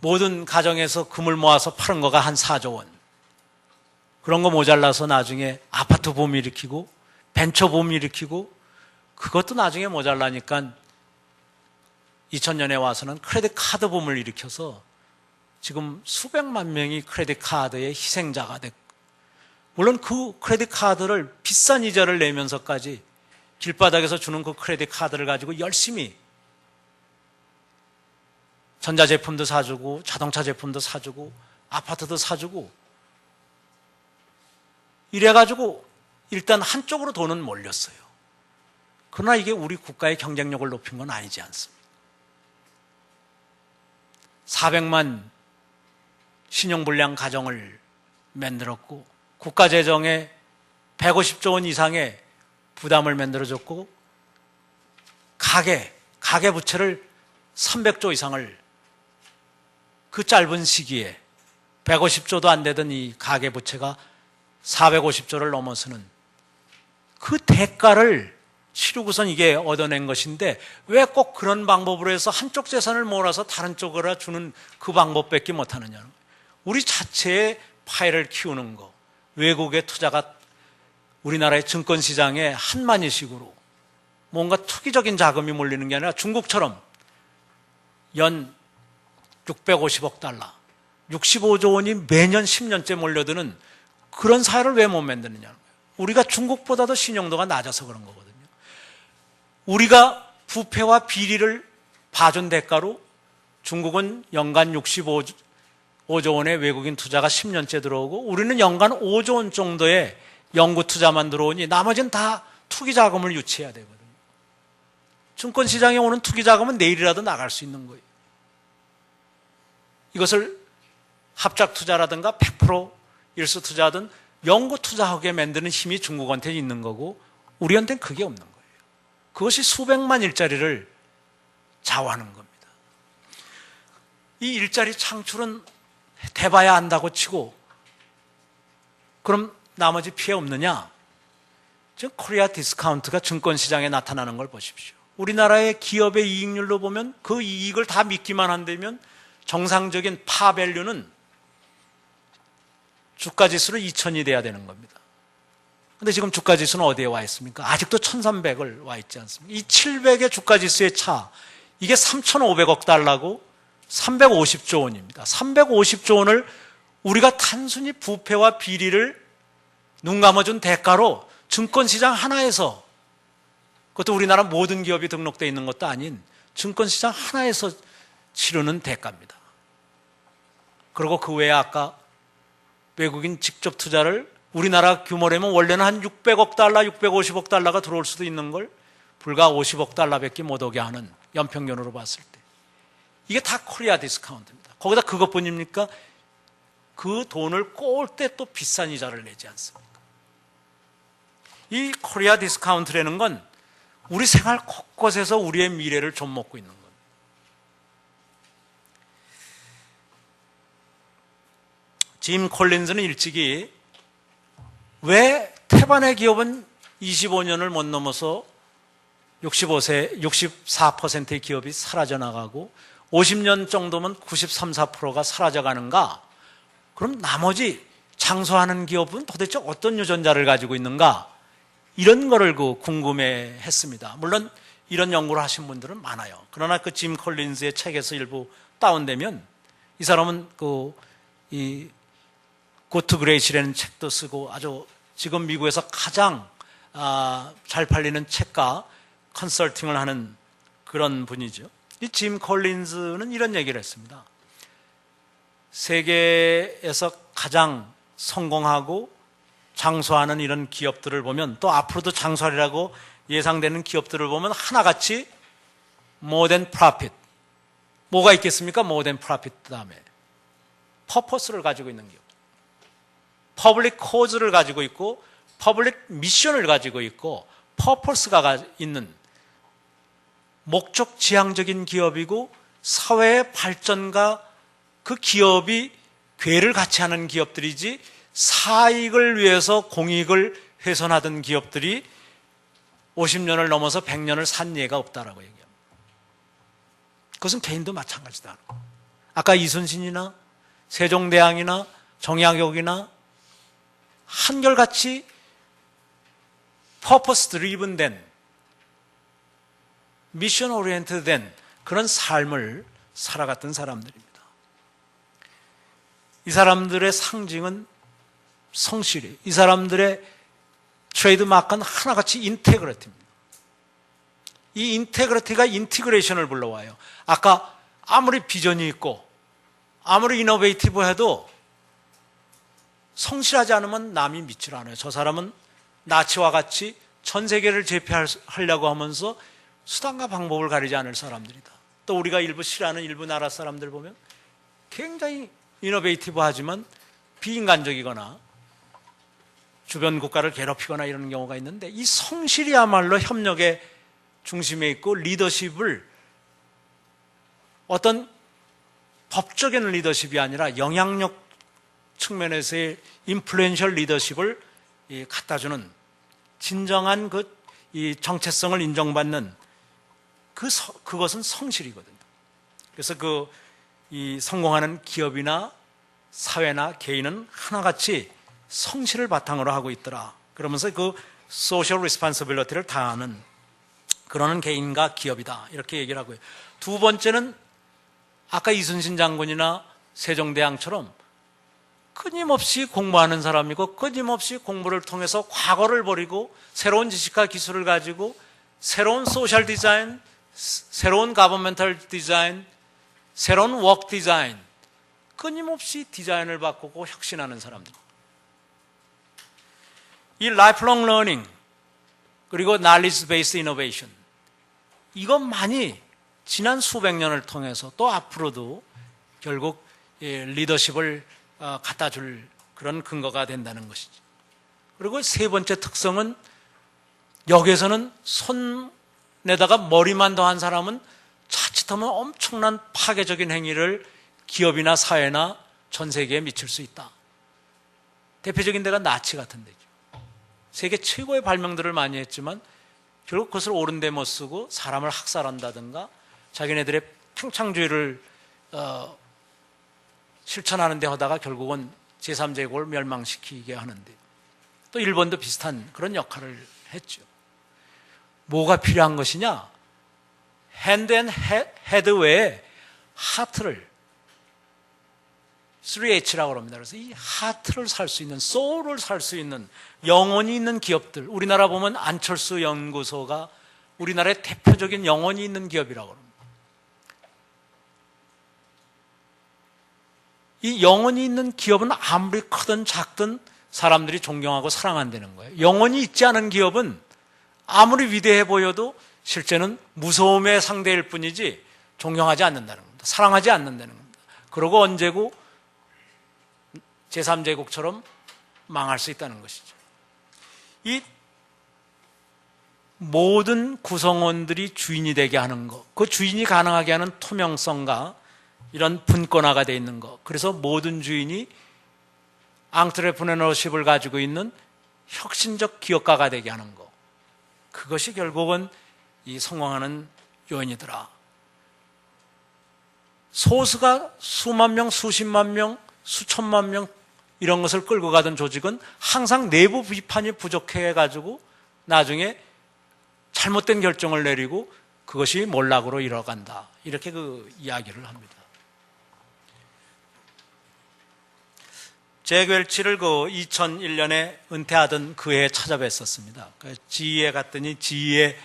모든 가정에서 금을 모아서 파는 거가 한 4조 원. 그런 거 모자라서 나중에 아파트 붐 일으키고 벤처 붐 일으키고 그것도 나중에 모자라니까 2000년에 와서는 크레딧 카드 붐을 일으켜서 지금 수백만 명이 크레딧 카드의 희생자가 됐고, 물론 그 크레딧 카드를 비싼 이자를 내면서까지 길바닥에서 주는 그 크레딧 카드를 가지고 열심히 전자제품도 사주고 자동차 제품도 사주고 아파트도 사주고 이래가지고 일단 한쪽으로 돈은 몰렸어요. 그러나 이게 우리 국가의 경쟁력을 높인 건 아니지 않습니까? 400만 신용불량 가정을 만들었고 국가재정에 150조 원 이상의 부담을 만들어줬고 가계부채를 300조 이상을 그 짧은 시기에 150조도 안 되던 이 가계부채가 450조를 넘어서는 그 대가를 치르고선 이게 얻어낸 것인데 왜 꼭 그런 방법으로 해서 한쪽 재산을 몰아서 다른 쪽으로 주는 그 방법밖에 못하느냐는 거예요. 우리 자체의 파일을 키우는 거, 외국의 투자가 우리나라의 증권시장에 한만희식으로 뭔가 투기적인 자금이 몰리는 게 아니라 중국처럼 연 650억 달러, 65조 원이 매년 10년째 몰려드는 그런 사회를 왜 못 만드느냐는 거예요. 우리가 중국보다도 신용도가 낮아서 그런 거거든요. 우리가 부패와 비리를 봐준 대가로 중국은 연간 65조 원의 외국인 투자가 10년째 들어오고 우리는 연간 5조 원 정도의 연구 투자만 들어오니 나머지는 다 투기 자금을 유치해야 되거든요. 증권시장에 오는 투기 자금은 내일이라도 나갈 수 있는 거예요. 이것을 합작 투자라든가 100% 일수 투자든 연구 투자하게 만드는 힘이 중국한테 있는 거고 우리한테는 그게 없는 거예요. 그것이 수백만 일자리를 좌우하는 겁니다. 이 일자리 창출은 돼봐야 한다고 치고 그럼 나머지 피해 없느냐? 지금 코리아 디스카운트가 증권시장에 나타나는 걸 보십시오. 우리나라의 기업의 이익률로 보면 그 이익을 다 믿기만 한다면 정상적인 파밸류는 주가지수는 2000이 돼야 되는 겁니다. 근데 지금 주가지수는 어디에 와 있습니까? 아직도 1300을 와 있지 않습니까? 이 700의 주가지수의 차, 이게 3500억 달러고 350조 원입니다. 350조 원을 우리가 단순히 부패와 비리를 눈 감아준 대가로 증권시장 하나에서, 그것도 우리나라 모든 기업이 등록되어 있는 것도 아닌 증권시장 하나에서 치르는 대가입니다. 그리고 그 외에 아까 외국인 직접 투자를 우리나라 규모라면 원래는 한 600억 달러, 650억 달러가 들어올 수도 있는 걸 불과 50억 달러밖에 못 오게 하는, 연평균으로 봤을 때. 이게 다 코리아 디스카운트입니다. 거기다 그것뿐입니까? 그 돈을 꼬을 때 또 비싼 이자를 내지 않습니까? 이 코리아 디스카운트라는 건 우리 생활 곳곳에서 우리의 미래를 좀 먹고 있는 겁니다. 짐 콜린즈는 일찍이 왜 태반의 기업은 25년을 못 넘어서 64%의 기업이 사라져 나가고 50년 정도면 93, 4%가 사라져 가는가? 그럼 나머지 장수하는 기업은 도대체 어떤 유전자를 가지고 있는가? 이런 거를 궁금해 했습니다. 물론 이런 연구를 하신 분들은 많아요. 그러나 그 짐 콜린즈의 책에서 일부 다운되면 이 사람은 이 Good to Great이라는 책도 쓰고 아주 지금 미국에서 가장 잘 팔리는 책과 컨설팅을 하는 그런 분이죠. 이 짐 콜린즈는 이런 얘기를 했습니다. 세계에서 가장 성공하고 장수하는 이런 기업들을 보면, 또 앞으로도 장수하리라고 예상되는 기업들을 보면 하나같이 more than profit. 뭐가 있겠습니까? more than profit 다음에 purpose를 가지고 있는 기업, public cause를 가지고 있고 public mission을 가지고 있고 purpose가 있는 목적 지향적인 기업이고 사회의 발전과 그 기업이 궤를 같이 하는 기업들이지 사익을 위해서 공익을 훼손하던 기업들이 50년을 넘어서 100년을 산 예가 없다라고 얘기합니다. 그것은 개인도 마찬가지다. 아까 이순신이나 세종대왕이나 정약용이나 한결같이 퍼포스 드리븐 된, 미션 오리엔티드 된 그런 삶을 살아갔던 사람들입니다. 이 사람들의 상징은 성실이, 이 사람들의 트레이드마크는 하나같이 인테그리티입니다. 이 인테그리티가 인티그레이션을 불러와요. 아까 아무리 비전이 있고 아무리 이노베이티브해도 성실하지 않으면 남이 믿질 않아요. 저 사람은 나치와 같이 전 세계를 제패하려고 하면서 수단과 방법을 가리지 않을 사람들이다. 또 우리가 일부 싫어하는 일부 나라 사람들 보면 굉장히 이노베이티브하지만 비인간적이거나 주변 국가를 괴롭히거나 이런 경우가 있는데, 이 성실이야말로 협력의 중심에 있고 리더십을 어떤 법적인 리더십이 아니라 영향력 측면에서의 인플루엔셜 리더십을 갖다주는 진정한 이 정체성을 인정받는 그것은 성실이거든요. 그래서 이 성공하는 기업이나 사회나 개인은 하나같이 성실을 바탕으로 하고 있더라. 그러면서 그 소셜 리스폰시빌리티를 다하는 그러는 개인과 기업이다. 이렇게 얘기를 하고요. 두 번째는 아까 이순신 장군이나 세종대왕처럼 끊임없이 공부하는 사람이고 끊임없이 공부를 통해서 과거를 버리고 새로운 지식과 기술을 가지고 새로운 소셜 디자인, 새로운 가버멘털 디자인, 새로운 워크 디자인, 끊임없이 디자인을 바꾸고 혁신하는 사람들. 이 라이프롱 러닝 그리고 knowledge based innovation, 이것만이 지난 수백 년을 통해서 또 앞으로도 결국 리더십을 갖다 줄 그런 근거가 된다는 것이죠. 그리고 세 번째 특성은, 여기에서는 손에다가 머리만 더한 사람은 자칫하면 엄청난 파괴적인 행위를 기업이나 사회나 전 세계에 미칠 수 있다. 대표적인 데가 나치 같은 데죠. 세계 최고의 발명들을 많이 했지만 결국 그것을 옳은 데 못 쓰고 사람을 학살한다든가 자기네들의 평창주의를 실천하는 데 하다가 결국은 제3제국을 멸망시키게 하는데, 또 일본도 비슷한 그런 역할을 했죠. 뭐가 필요한 것이냐? 핸드 앤 헤드 외에 하트를, 3H라고 합니다. 그래서 이 하트를 살 수 있는, 소울을 살 수 있는, 영혼이 있는 기업들. 우리나라 보면 안철수 연구소가 우리나라의 대표적인 영혼이 있는 기업이라고 합니다. 이 영혼이 있는 기업은 아무리 크든 작든 사람들이 존경하고 사랑한다는 거예요. 영혼이 있지 않은 기업은 아무리 위대해 보여도 실제는 무서움의 상대일 뿐이지 존경하지 않는다는 겁니다. 사랑하지 않는다는 겁니다. 그러고 언제고 제3제국처럼 망할 수 있다는 것이죠. 이 모든 구성원들이 주인이 되게 하는 것, 그 주인이 가능하게 하는 투명성과 이런 분권화가 되어 있는 것, 그래서 모든 주인이 앙트레프레너십을 가지고 있는 혁신적 기업가가 되게 하는 것, 그것이 결국은 이 성공하는 요인이더라. 소수가 수만 명, 수십만 명, 수천만 명 이런 것을 끌고 가던 조직은 항상 내부 비판이 부족해가지고 나중에 잘못된 결정을 내리고 그것이 몰락으로 이뤄간다. 이렇게 이야기를 합니다. 잭 웰치를 2001년에 은퇴하던 그 해에 찾아뵀었습니다. GE에 갔더니 GE의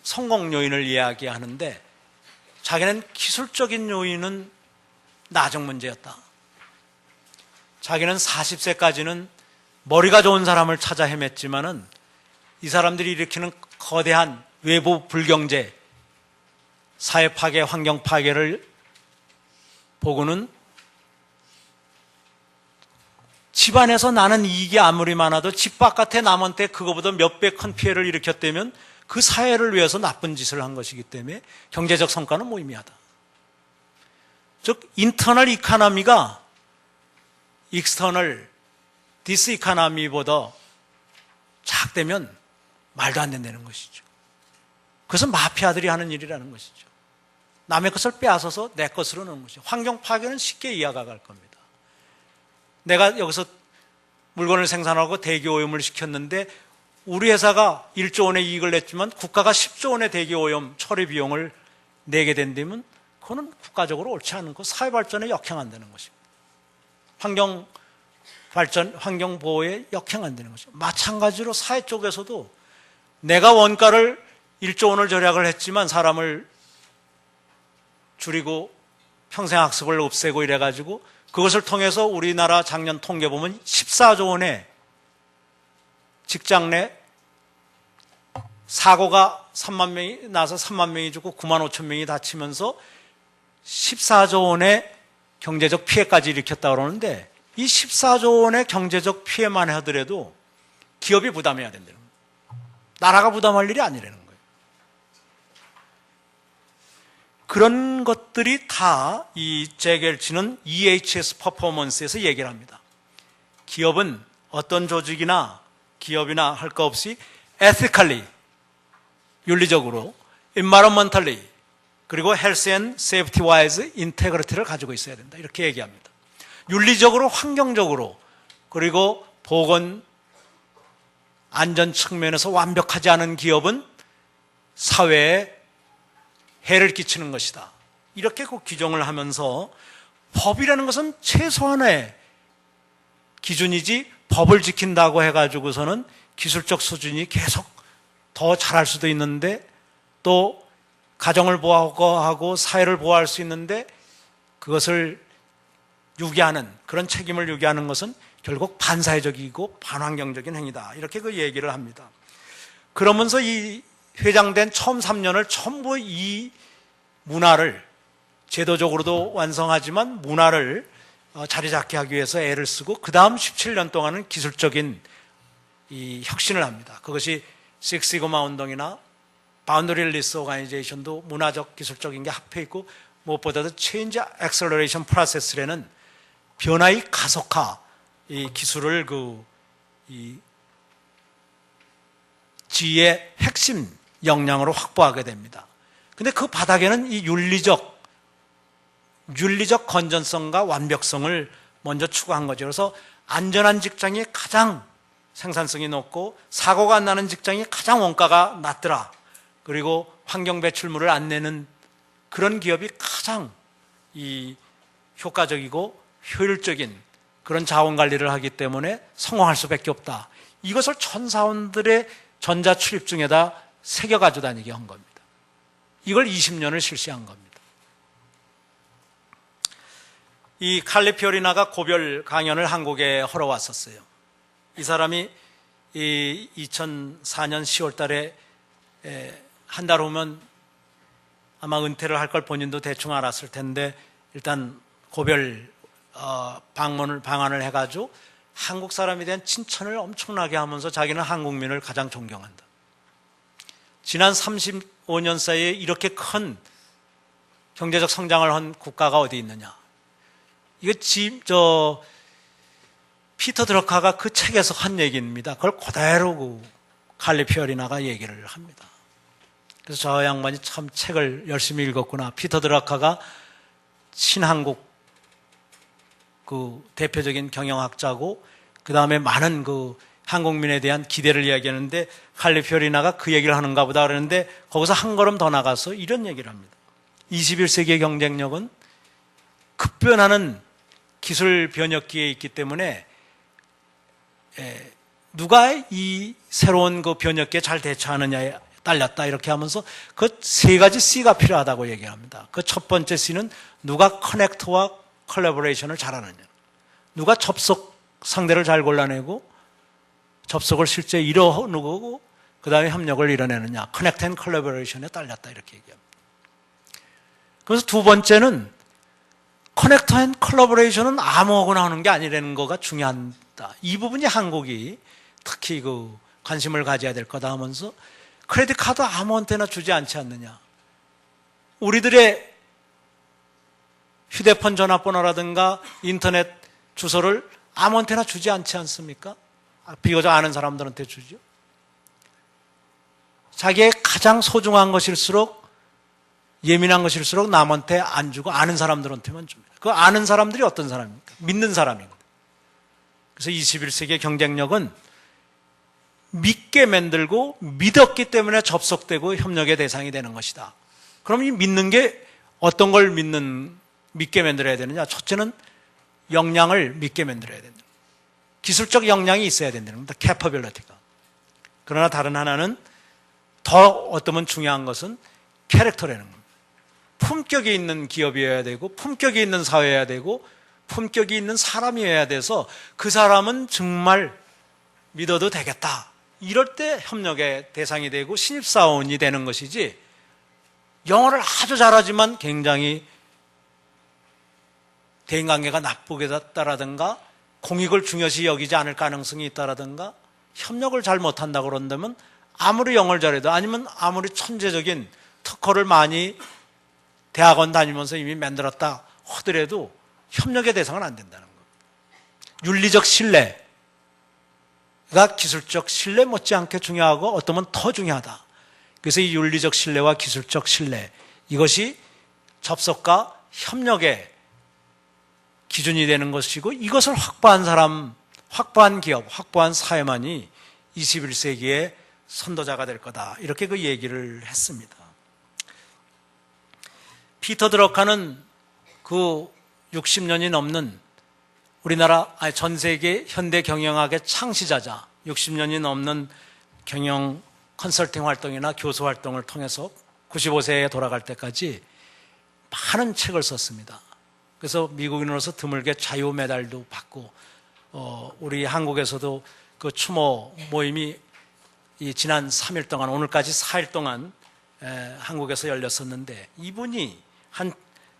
성공 요인을 이야기하는데, 자기는 기술적인 요인은 나중 문제였다. 자기는 40세까지는 머리가 좋은 사람을 찾아 헤맸지만은 이 사람들이 일으키는 거대한 외부 불경제, 사회 파괴, 환경 파괴를 보고는 집안에서 나는 이익이 아무리 많아도 집 바깥에 남한테 그거보다 몇 배 큰 피해를 일으켰다면 그 사회를 위해서 나쁜 짓을 한 것이기 때문에 경제적 성과는 무의미하다. 즉 인터널 이코노미가 익스터널 디스 이코노미보다 작다면 말도 안 된다는 것이죠. 그것은 마피아들이 하는 일이라는 것이죠. 남의 것을 빼앗아서 내 것으로 넣는 것이죠. 환경 파괴는 쉽게 이해가 갈 겁니다. 내가 여기서 물건을 생산하고 대기 오염을 시켰는데 우리 회사가 1조 원의 이익을 냈지만 국가가 10조 원의 대기 오염 처리 비용을 내게 된다면 그거는 국가적으로 옳지 않은 거, 사회 발전에 역행한다는 것입니다. 환경 발전, 환경 보호에 역행한다는 것이죠. 마찬가지로 사회 쪽에서도 내가 원가를 1조 원을 절약을 했지만 사람을 줄이고 평생학습을 없애고 이래가지고 그것을 통해서 우리나라 작년 통계 보면 14조 원의 직장 내 사고가 3만 명이 나서 3만 명이 죽고 9만 5천 명이 다치면서 14조 원의 경제적 피해까지 일으켰다고 그러는데 이 14조 원의 경제적 피해만 하더라도 기업이 부담해야 된다는 거예요. 나라가 부담할 일이 아니라는 거예요. 그런 것들이 다 이 잭 웰치는 EHS 퍼포먼스에서 얘기를 합니다. 기업은 어떤 조직이나 기업이나 할 거 없이 ethically, 윤리적으로, environmentally, 그리고 health and safety wise integrity를 가지고 있어야 된다. 이렇게 얘기합니다. 윤리적으로, 환경적으로, 그리고 보건, 안전 측면에서 완벽하지 않은 기업은 사회에 해를 끼치는 것이다. 이렇게 그 규정을 하면서 법이라는 것은 최소한의 기준이지 법을 지킨다고 해가지고서는 기술적 수준이 계속 더 잘할 수도 있는데 또 가정을 보호하고 사회를 보호할 수 있는데 그것을 유기하는 그런 책임을 유기하는 것은 결국 반사회적이고 반환경적인 행위다. 이렇게 그 얘기를 합니다. 그러면서 이 회장된 처음 3년을 전부 이 문화를 제도적으로도 완성하지만 문화를 자리 잡게 하기 위해서 애를 쓰고 그 다음 17년 동안은 기술적인 이 혁신을 합니다. 그것이 식시그마 운동이나 바운더리 릴리스 오가니제이션도 문화적 기술적인 게 합해 있고 무엇보다도 체인지 액셀러레이션 프로세스라는 변화의 가속화 이 기술을 이 지혜의 핵심 역량으로 확보하게 됩니다. 근데 그 바닥에는 이 윤리적 건전성과 완벽성을 먼저 추구한 거죠. 그래서 안전한 직장이 가장 생산성이 높고 사고가 안 나는 직장이 가장 원가가 낮더라. 그리고 환경 배출물을 안 내는 그런 기업이 가장 이 효과적이고 효율적인 그런 자원 관리를 하기 때문에 성공할 수밖에 없다. 이것을 전 사원들의 전자 출입증에다 새겨 가지고 다니게 한 겁니다. 이걸 20년을 실시한 겁니다. 이 칼리 피오리나가 고별 강연을 한국에 하러 왔었어요. 이 사람이 2004년 10월 달에 한 달 후면 아마 은퇴를 할 걸 본인도 대충 알았을 텐데 일단 고별 방안을 해가지고 한국 사람에 대한 칭찬을 엄청나게 하면서 자기는 한국민을 가장 존경한다. 지난 35년 사이에 이렇게 큰 경제적 성장을 한 국가가 어디 있느냐. 이거 피터 드러커가 그 책에서 한 얘기입니다. 그걸 그대로 그 칼리 피오리나가 얘기를 합니다. 그래서 저 양반이 참 책을 열심히 읽었구나. 피터 드러커가 친한국 그 대표적인 경영학자고 그 다음에 많은 그 한국민에 대한 기대를 이야기하는데 칼리 피오리나가 그 얘기를 하는가 보다 그러는데 거기서 한 걸음 더 나가서 이런 얘기를 합니다. 21세기의 경쟁력은 급변하는 기술 변혁기에 있기 때문에 누가 이 새로운 그 변혁기에 잘 대처하느냐에 딸렸다 이렇게 하면서 그 세 가지 C가 필요하다고 얘기합니다. 그 첫 번째 C는 누가 커넥트와 컬래버레이션을 잘하느냐, 누가 접속 상대를 잘 골라내고 접속을 실제 이뤄내고 그 다음에 협력을 이뤄내느냐, 커넥트 앤 컬래버레이션에 딸렸다 이렇게 얘기합니다. 그래서 두 번째는 커넥터 앤 컬래버레이션은 아무거나 하는 게 아니라는 거가 중요하다. 이 부분이 한국이 특히 그 관심을 가져야 될 거다 하면서 크레딧 카드 아무한테나 주지 않지 않느냐. 우리들의 휴대폰 전화번호라든가 인터넷 주소를 아무한테나 주지 않지 않습니까? 비교적 아는 사람들한테 주죠. 자기의 가장 소중한 것일수록 예민한 것일수록 남한테 안 주고 아는 사람들한테만 줍니다. 그 아는 사람들이 어떤 사람입니까? 믿는 사람이거든요. 그래서 21세기의 경쟁력은 믿게 만들고 믿었기 때문에 접속되고 협력의 대상이 되는 것이다. 그럼 이 믿는 게 어떤 걸 믿게 만들어야 되느냐? 첫째는 역량을 믿게 만들어야 된다. 기술적 역량이 있어야 된다는 겁니다. capability가. 그러나 다른 하나는 더 어쩌면 중요한 것은 캐릭터라는 겁니다. 품격이 있는 기업이어야 되고 품격이 있는 사회여야 되고 품격이 있는 사람이어야 돼서 그 사람은 정말 믿어도 되겠다. 이럴 때 협력의 대상이 되고 신입사원이 되는 것이지, 영어를 아주 잘하지만 굉장히 대인관계가 나쁘게 됐다라든가 공익을 중요시 여기지 않을 가능성이 있다라든가 협력을 잘 못한다고 그런다면 아무리 영어를 잘해도 아니면 아무리 천재적인 특허를 많이 대학원 다니면서 이미 만들었다 하더라도 협력의 대상은 안 된다는 겁니다. 윤리적 신뢰가 기술적 신뢰 못지않게 중요하고 어쩌면 더 중요하다. 그래서 이 윤리적 신뢰와 기술적 신뢰, 이것이 접속과 협력의 기준이 되는 것이고, 이것을 확보한 사람, 확보한 기업, 확보한 사회만이 21세기의 선도자가 될 거다. 이렇게 그 얘기를 했습니다. 피터 드러커는 그 60년이 넘는 우리나라, 아니 전 세계 현대 경영학의 창시자자, 60년이 넘는 경영 컨설팅 활동이나 교수 활동을 통해서 95세에 돌아갈 때까지 많은 책을 썼습니다. 그래서 미국인으로서 드물게 자유 메달도 받고, 우리 한국에서도 그 추모 모임이 이 지난 3일 동안, 오늘까지 4일 동안 한국에서 열렸었는데, 이분이 한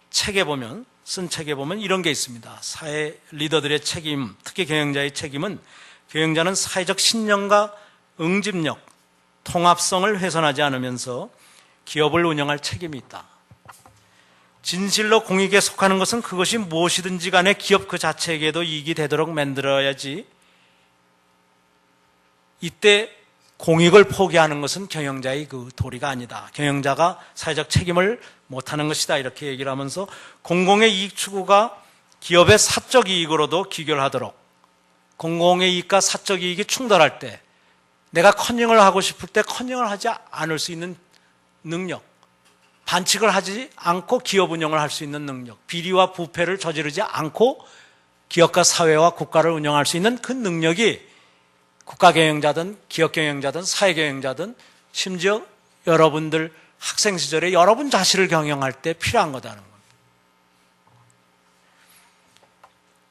책에 보면, 쓴 책에 보면 이런 게 있습니다. 사회 리더들의 책임, 특히 경영자의 책임은 경영자는 사회적 신념과 응집력, 통합성을 훼손하지 않으면서 기업을 운영할 책임이 있다. 진실로 공익에 속하는 것은 그것이 무엇이든지 간에 기업 그 자체에게도 이익이 되도록 만들어야지, 이때 공익을 포기하는 것은 경영자의 그 도리가 아니다. 경영자가 사회적 책임을 못하는 것이다. 이렇게 얘기를 하면서 공공의 이익 추구가 기업의 사적 이익으로도 귀결하도록, 공공의 이익과 사적 이익이 충돌할 때 내가 커닝을 하고 싶을 때 커닝을 하지 않을 수 있는 능력, 반칙을 하지 않고 기업 운영을 할 수 있는 능력, 비리와 부패를 저지르지 않고 기업과 사회와 국가를 운영할 수 있는 그 능력이 국가 경영자든 기업 경영자든 사회 경영자든 심지어 여러분들 학생 시절에 여러분 자신을 경영할 때 필요한 거다는 겁니다.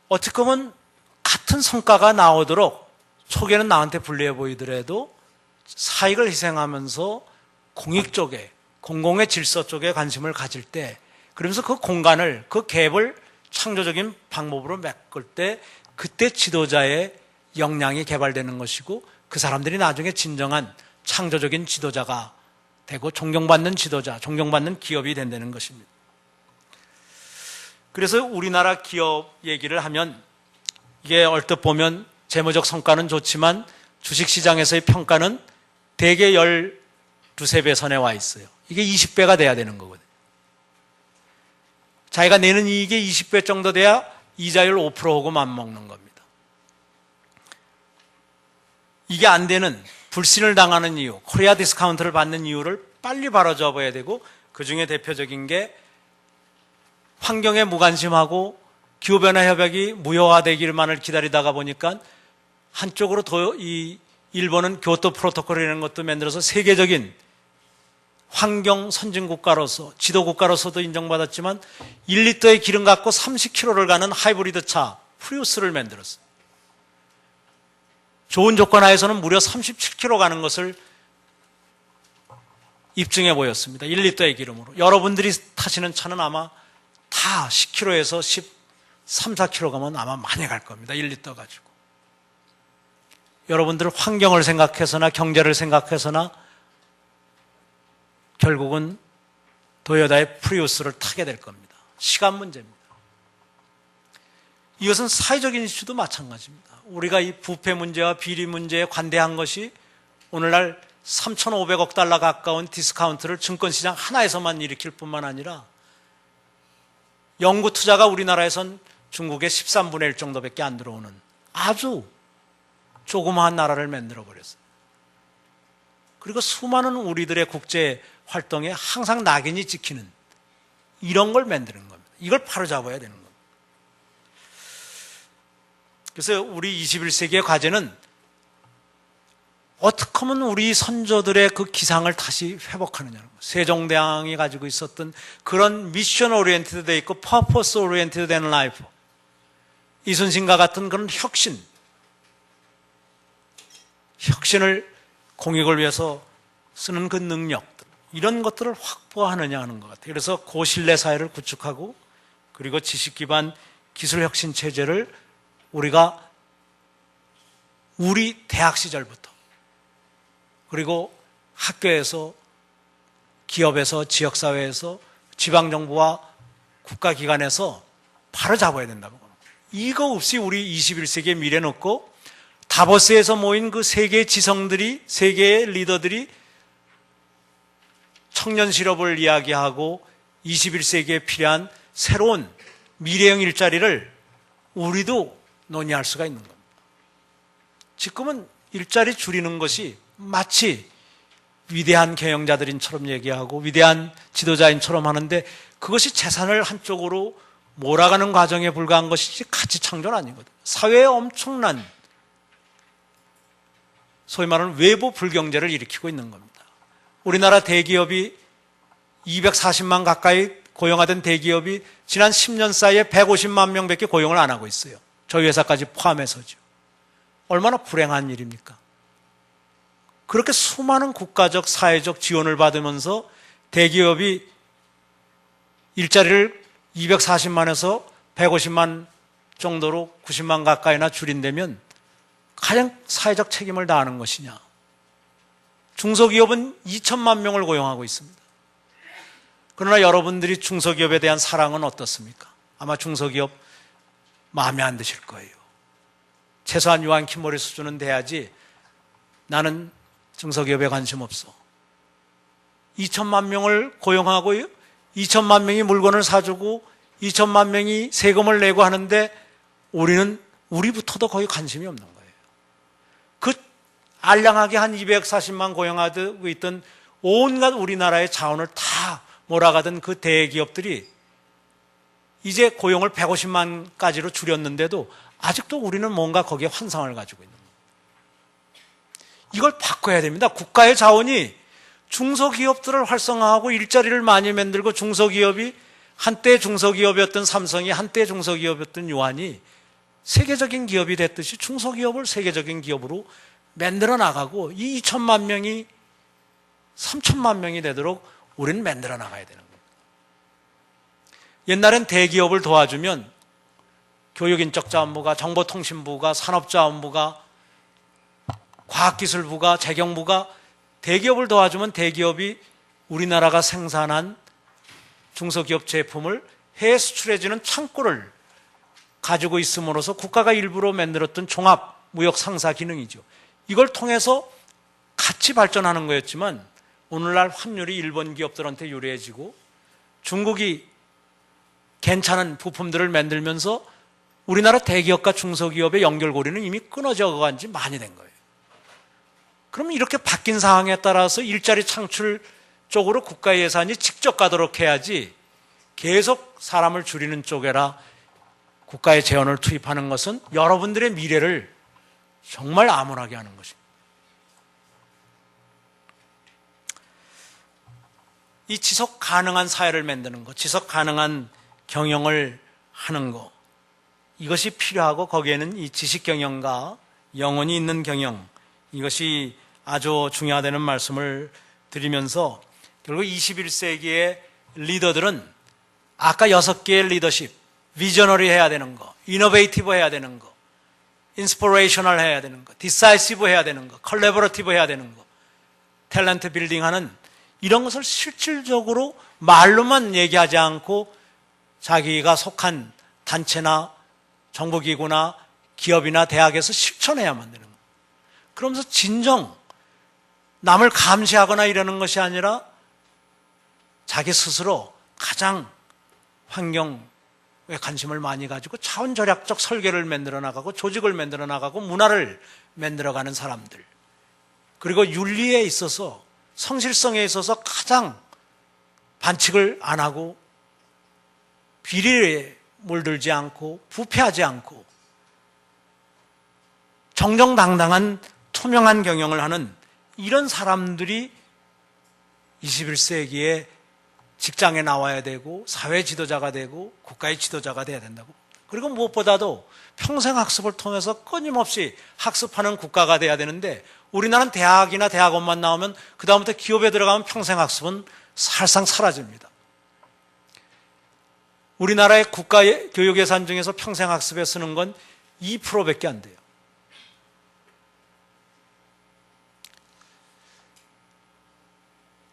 어떻게 보면 같은 성과가 나오도록 초기에는 나한테 불리해 보이더라도 사익을 희생하면서 공익 쪽에, 공공의 질서 쪽에 관심을 가질 때, 그러면서 그 공간을, 그 갭을 창조적인 방법으로 메꿀 때 그때 지도자의 역량이 개발되는 것이고, 그 사람들이 나중에 진정한 창조적인 지도자가 되고 존경받는 지도자, 존경받는 기업이 된다는 것입니다. 그래서 우리나라 기업 얘기를 하면 이게 얼뜻 보면 재무적 성과는 좋지만 주식시장에서의 평가는 대개 12~13배 선에 와 있어요. 이게 20배가 돼야 되는 거거든요. 자기가 내는 이익이 20배 정도 돼야 이자율 5%하고 맞먹는 겁니다. 이게 안 되는, 불신을 당하는 이유, 코리아 디스카운트를 받는 이유를 빨리 바로잡아야 되고, 그 중에 대표적인 게 환경에 무관심하고 기후변화 협약이 무효화되기만을 기다리다가 보니까 한쪽으로 더 이 일본은 교토 프로토콜이라는 것도 만들어서 세계적인 환경 선진국가로서, 지도국가로서도 인정받았지만 1리터의 기름 갖고 30km를 가는 하이브리드 차 프리우스를 만들었어요. 좋은 조건 하에서는 무려 37km 가는 것을 입증해 보였습니다. 1리터의 기름으로. 여러분들이 타시는 차는 아마 다 10km에서 13, 14km 가면 아마 많이 갈 겁니다. 1리터 가지고. 여러분들 환경을 생각해서나 경제를 생각해서나 결국은 도요타의 프리우스를 타게 될 겁니다. 시간 문제입니다. 이것은 사회적인 이슈도 마찬가지입니다. 우리가 이 부패 문제와 비리 문제에 관대한 것이 오늘날 3,500억 달러 가까운 디스카운트를 증권시장 하나에서만 일으킬 뿐만 아니라 연구 투자가 우리나라에선 중국의 13분의 1 정도밖에 안 들어오는 아주 조그마한 나라를 만들어 버렸어요. 그리고 수많은 우리들의 국제 활동에 항상 낙인이 찍히는 이런 걸 만드는 겁니다. 이걸 바로잡아야 되는 겁니다. 그래서 우리 21세기의 과제는 어떻게 하면 우리 선조들의 그 기상을 다시 회복하느냐는 거예요. 세종대왕이 가지고 있었던 그런 미션 오리엔티드 돼 있고 퍼포스 오리엔티드 된 라이프, 이순신과 같은 그런 혁신을 공익을 위해서 쓰는 그 능력들, 이런 것들을 확보하느냐 하는 것 같아요. 그래서 고신뢰 사회를 구축하고 그리고 지식 기반 기술 혁신 체제를 우리가 우리 대학 시절부터 그리고 학교에서, 기업에서, 지역사회에서, 지방정부와 국가기관에서 바로 잡아야 된다고 합니다. 이거 없이 우리 21세기의 미래는 없고, 다보스에서 모인 그 세계의 지성들이, 세계의 리더들이 청년 실업을 이야기하고 21세기에 필요한 새로운 미래형 일자리를 우리도 논의할 수가 있는 겁니다. 지금은 일자리 줄이는 것이 마치 위대한 경영자들인처럼 얘기하고 위대한 지도자인처럼 하는데 그것이 재산을 한쪽으로 몰아가는 과정에 불과한 것이지 가치 창조는 아니거든요. 사회에 엄청난 소위 말하는 외부 불경제를 일으키고 있는 겁니다. 우리나라 대기업이 240만 가까이 고용하던 대기업이 지난 10년 사이에 150만 명밖에 고용을 안 하고 있어요. 저희 회사까지 포함해서죠. 얼마나 불행한 일입니까? 그렇게 수많은 국가적, 사회적 지원을 받으면서 대기업이 일자리를 240만에서 150만 정도로 90만 가까이나 줄인다면 가장 사회적 책임을 다하는 것이냐. 중소기업은 2천만 명을 고용하고 있습니다. 그러나 여러분들이 중소기업에 대한 사랑은 어떻습니까? 아마 중소기업 마음에 안 드실 거예요. 최소한 요한 킴머리 수준은 돼야지 나는 중소기업에 관심 없어. 2천만 명을 고용하고 2천만 명이 물건을 사주고 2천만 명이 세금을 내고 하는데 우리부터도 거의 관심이 없는 거예요. 그 알량하게 한 240만 고용하고 있던 온갖 우리나라의 자원을 다 몰아가던 그 대기업들이 이제 고용을 150만까지로 줄였는데도 아직도 우리는 뭔가 거기에 환상을 가지고 있는 거예요. 이걸 바꿔야 됩니다. 국가의 자원이 중소기업들을 활성화하고 일자리를 많이 만들고 중소기업이 한때 중소기업이었던 삼성이 한때 중소기업이었던 요한이 세계적인 기업이 됐듯이 중소기업을 세계적인 기업으로 만들어 나가고 이 2천만 명이 3천만 명이 되도록 우리는 만들어 나가야 되는 겁니다. 옛날엔 대기업을 도와주면 교육인적자원부가, 정보통신부가, 산업자원부가, 과학기술부가, 재경부가 대기업을 도와주면 대기업이 우리나라가 생산한 중소기업 제품을 해외 수출해주는 창고를 가지고 있음으로써 국가가 일부러 만들었던 종합 무역 상사 기능이죠. 이걸 통해서 같이 발전하는 거였지만 오늘날 환율이 일본 기업들한테 유리해지고 중국이 괜찮은 부품들을 만들면서 우리나라 대기업과 중소기업의 연결고리는 이미 끊어져 간 지 많이 된 거예요. 그럼 이렇게 바뀐 상황에 따라서 일자리 창출 쪽으로 국가 예산이 직접 가도록 해야지 계속 사람을 줄이는 쪽에라 국가의 재원을 투입하는 것은 여러분들의 미래를 정말 암울하게 하는 것입니다. 이 지속 가능한 사회를 만드는 것, 지속 가능한 경영을 하는 것, 이것이 필요하고 거기에는 이 지식 경영과 영혼이 있는 경영, 이것이 아주 중요하다는 말씀을 드리면서 결국 21세기의 리더들은 아까 6개의 리더십, 비저너리 해야 되는 거, 이노베이티브 해야 되는 거, 인스피레이셔널 해야 되는 거, 디사이시브 해야 되는 거, 컬래버러티브 해야 되는 거, 탤런트 빌딩하는 이런 것을 실질적으로 말로만 얘기하지 않고 자기가 속한 단체나 정부기구나 기업이나 대학에서 실천해야만 되는 거예요. 그러면서 진정 남을 감시하거나 이러는 것이 아니라 자기 스스로 가장 환경에 관심을 많이 가지고 차원절약적 설계를 만들어 나가고 조직을 만들어 나가고 문화를 만들어가는 사람들, 그리고 윤리에 있어서 성실성에 있어서 가장 반칙을 안 하고 비리에 물들지 않고 부패하지 않고 정정당당한 투명한 경영을 하는 이런 사람들이 21세기에 직장에 나와야 되고 사회 지도자가 되고 국가의 지도자가 돼야 된다고. 그리고 무엇보다도 평생 학습을 통해서 끊임없이 학습하는 국가가 돼야 되는데, 우리나라는 대학이나 대학원만 나오면 그 다음부터 기업에 들어가면 평생 학습은 사실상 사라집니다. 우리나라의 국가 교육 예산 중에서 평생 학습에 쓰는 건 2%밖에 안 돼요.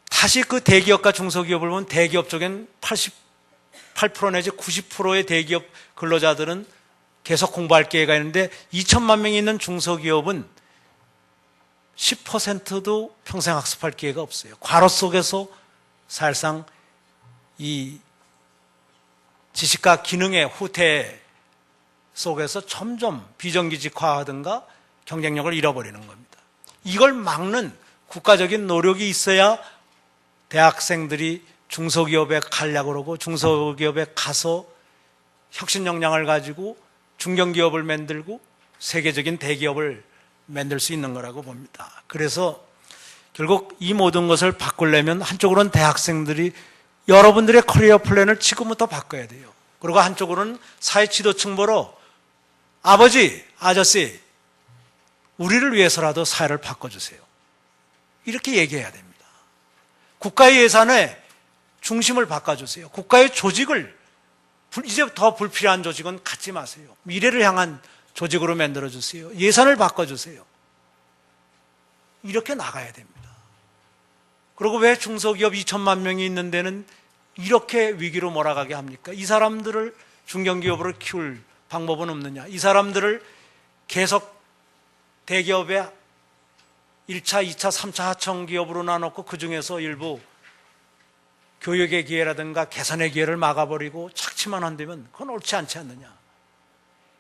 다시 그 대기업과 중소기업을 보면 대기업 쪽엔 88% 내지 90%의 대기업 근로자들은 계속 공부할 기회가 있는데 2천만 명이 있는 중소기업은 10%도 평생 학습할 기회가 없어요. 과로 속에서 사실상 이 지식과 기능의 후퇴 속에서 점점 비정규직화하든가 경쟁력을 잃어버리는 겁니다. 이걸 막는 국가적인 노력이 있어야 대학생들이 중소기업에 가려고 그러고 중소기업에 가서 혁신 역량을 가지고 중견기업을 만들고 세계적인 대기업을 만들 수 있는 거라고 봅니다. 그래서 결국 이 모든 것을 바꾸려면 한쪽으로는 대학생들이 여러분들의 커리어 플랜을 지금부터 바꿔야 돼요. 그리고 한쪽으로는 사회 지도층 보러 아버지, 아저씨, 우리를 위해서라도 사회를 바꿔주세요. 이렇게 얘기해야 됩니다. 국가의 예산에 중심을 바꿔주세요. 국가의 조직을, 이제 더 불필요한 조직은 갖지 마세요. 미래를 향한 조직으로 만들어주세요. 예산을 바꿔주세요. 이렇게 나가야 됩니다. 그리고 왜 중소기업 2천만 명이 있는 데는 이렇게 위기로 몰아가게 합니까? 이 사람들을 중견기업으로 키울 방법은 없느냐? 이 사람들을 계속 대기업의 1차, 2차, 3차 하청기업으로 나눠놓고 그 중에서 일부 교육의 기회라든가 개선의 기회를 막아버리고 착취만 한다면 그건 옳지 않지 않느냐?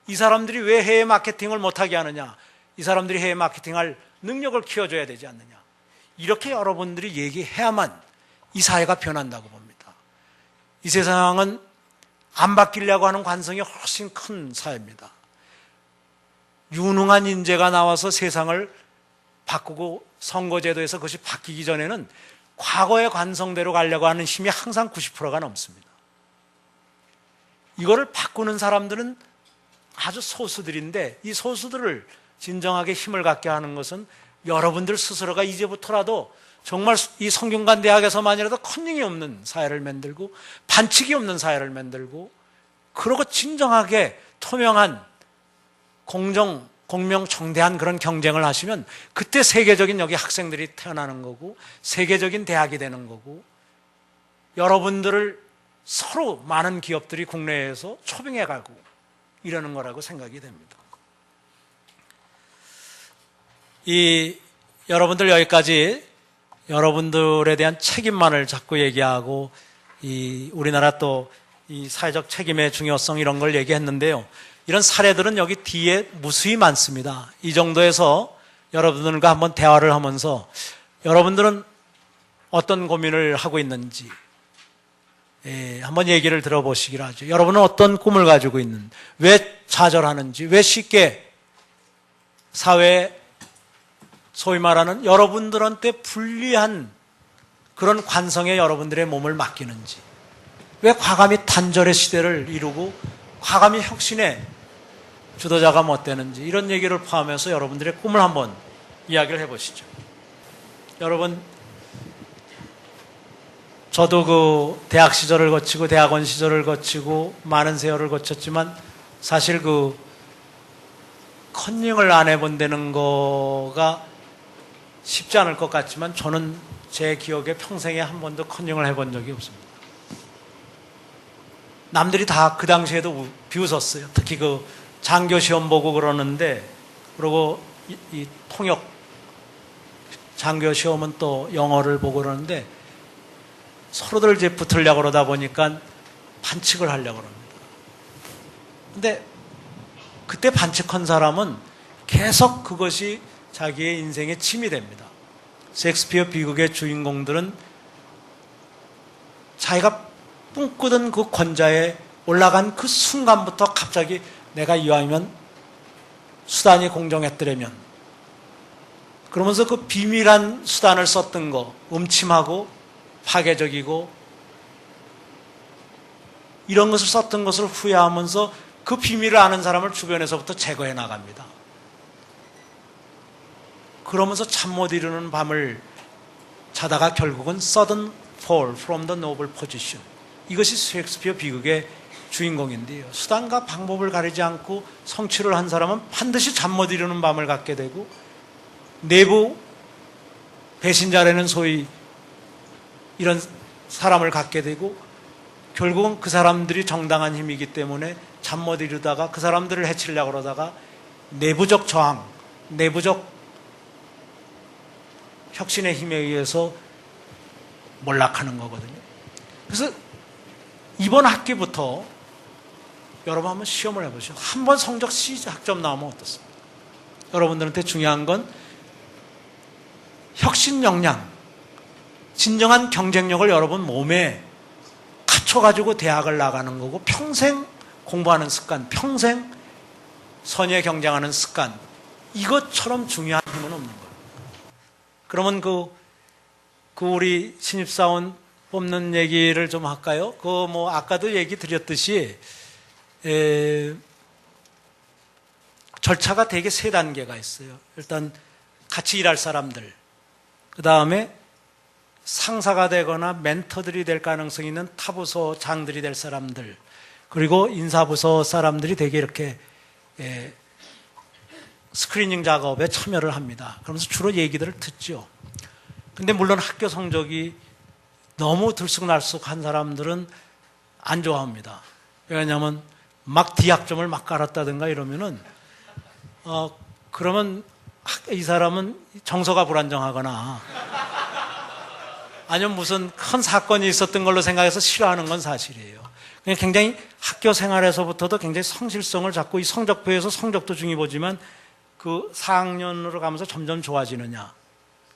이 사람들이 왜 해외 마케팅을 못하게 하느냐? 이 사람들이 해외 마케팅할 능력을 키워줘야 되지 않느냐? 이렇게 여러분들이 얘기해야만 이 사회가 변한다고 봅니다. 이 세상은 안 바뀌려고 하는 관성이 훨씬 큰 사회입니다. 유능한 인재가 나와서 세상을 바꾸고 선거제도에서 그것이 바뀌기 전에는 과거의 관성대로 가려고 하는 힘이 항상 90%가 넘습니다. 이거를 바꾸는 사람들은 아주 소수들인데, 이 소수들을 진정하게 힘을 갖게 하는 것은 여러분들 스스로가 이제부터라도 정말 이 성균관 대학에서만이라도 컨닝이 없는 사회를 만들고 반칙이 없는 사회를 만들고, 그러고 진정하게 투명한 공명정대한 그런 경쟁을 하시면 그때 세계적인 여기 학생들이 태어나는 거고 세계적인 대학이 되는 거고, 여러분들을 서로 많은 기업들이 국내에서 초빙해 가고 이러는 거라고 생각이 됩니다. 여러분들 여기까지 여러분들에 대한 책임만을 자꾸 얘기하고 우리나라 또 이 사회적 책임의 중요성 이런 걸 얘기했는데요. 이런 사례들은 여기 뒤에 무수히 많습니다. 이 정도에서 여러분들과 한번 대화를 하면서 여러분들은 어떤 고민을 하고 있는지 한번 얘기를 들어보시기로 하죠. 여러분은 어떤 꿈을 가지고 있는, 왜 좌절하는지, 왜 쉽게 사회에 소위 말하는 여러분들한테 불리한 그런 관성에 여러분들의 몸을 맡기는지, 왜 과감히 단절의 시대를 이루고 과감히 혁신의 주도자가 못 되는지, 이런 얘기를 포함해서 여러분들의 꿈을 한번 이야기를 해보시죠. 여러분, 저도 그 대학 시절을 거치고 대학원 시절을 거치고 많은 세월을 거쳤지만 사실 그 컨닝을 안 해본다는 거가 쉽지 않을 것 같지만 저는 제 기억에 평생에 한 번도 컨닝을 해본 적이 없습니다. 남들이 다 그 당시에도 비웃었어요. 특히 그 장교 시험 보고 그러는데, 그리고 이 통역 장교 시험은 또 영어를 보고 그러는데 서로들 이제 붙으려고 그러다 보니까 반칙을 하려고 그럽니다. 근데 그때 반칙한 사람은 계속 그것이 자기의 인생의 침이 됩니다. 셰익스피어 비극의 주인공들은 자기가 꿈꾸던 그 권좌에 올라간 그 순간부터 갑자기 내가 이왕이면 수단이 공정했더라면, 그러면서 그 비밀한 수단을 썼던 거, 음침하고 파괴적이고 이런 것을 썼던 것을 후회하면서 그 비밀을 아는 사람을 주변에서부터 제거해 나갑니다. 그러면서 잠 못 이루는 밤을 자다가 결국은 sudden fall from the noble position. 이것이 셰익스피어 비극의 주인공인데요. 수단과 방법을 가리지 않고 성취를 한 사람은 반드시 잠 못 이루는 밤을 갖게 되고, 내부 배신자라는 소위 이런 사람을 갖게 되고, 결국은 그 사람들이 정당한 힘이기 때문에 잠 못 이루다가 그 사람들을 해치려고 그러다가 내부적 저항, 내부적 혁신의 힘에 의해서 몰락하는 거거든요. 그래서 이번 학기부터 여러분 한번 시험을 해보시죠. 한번 성적 C학점 나오면 어떻습니까? 여러분들한테 중요한 건 혁신 역량, 진정한 경쟁력을 여러분 몸에 갖춰가지고 대학을 나가는 거고, 평생 공부하는 습관, 평생 선의에 경쟁하는 습관, 이것처럼 중요한 힘은 없는 거예요. 그러면 그 우리 신입사원 뽑는 얘기를 좀 할까요? 아까도 얘기 드렸듯이, 절차가 되게 세 단계가 있어요. 일단 같이 일할 사람들, 그 다음에 상사가 되거나 멘토들이 될 가능성이 있는 타부서 장들이 될 사람들, 그리고 인사부서 사람들이 되게 이렇게 스크리닝 작업에 참여를 합니다. 그러면서 주로 얘기들을 듣죠. 근데 물론 학교 성적이 너무 들쑥날쑥한 사람들은 안 좋아합니다. 왜냐하면 막 D학점을 막 깔았다든가 이러면은 그러면 이 사람은 정서가 불안정하거나 아니면 무슨 큰 사건이 있었던 걸로 생각해서 싫어하는 건 사실이에요. 그냥 굉장히 학교 생활에서부터도 굉장히 성실성을 잡고, 이 성적표에서 성적도 중요히 보지만 그 4학년으로 가면서 점점 좋아지느냐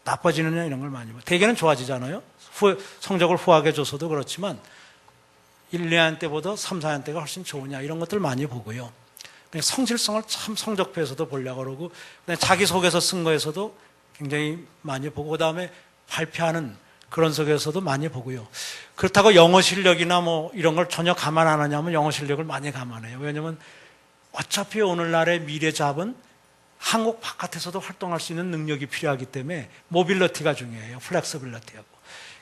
나빠지느냐 이런 걸 많이 봐요. 대개는 좋아지잖아요. 성적을 후하게 줘서도 그렇지만 1, 2학년 때보다 3, 4학년 때가 훨씬 좋으냐 이런 것들 많이 보고요. 그냥 성실성을 참 성적표에서도 보려고 그러고, 자기소개서 쓴 거에서도 굉장히 많이 보고, 그 다음에 발표하는 그런 속에서도 많이 보고요. 그렇다고 영어 실력이나 이런 걸 전혀 감안 안 하냐면 영어 실력을 많이 감안해요. 왜냐하면 어차피 오늘날의 미래 잡은 한국 바깥에서도 활동할 수 있는 능력이 필요하기 때문에 모빌리티가 중요해요. 플렉서빌리티하고.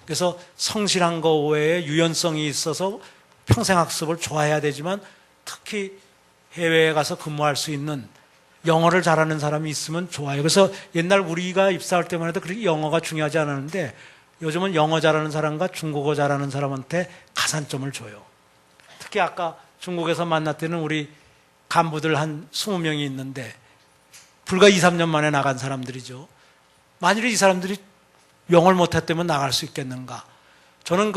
그래서 성실한 거 외에 유연성이 있어서 평생 학습을 좋아해야 되지만, 특히 해외에 가서 근무할 수 있는 영어를 잘하는 사람이 있으면 좋아요. 그래서 옛날 우리가 입사할 때만 해도 그렇게 영어가 중요하지 않았는데, 요즘은 영어 잘하는 사람과 중국어 잘하는 사람한테 가산점을 줘요. 특히 아까 중국에서 만났을 때는 우리 간부들 한 20명이 있는데 불과 2, 3년 만에 나간 사람들이죠. 만일에 이 사람들이 영어를 못했다면 나갈 수 있겠는가? 저는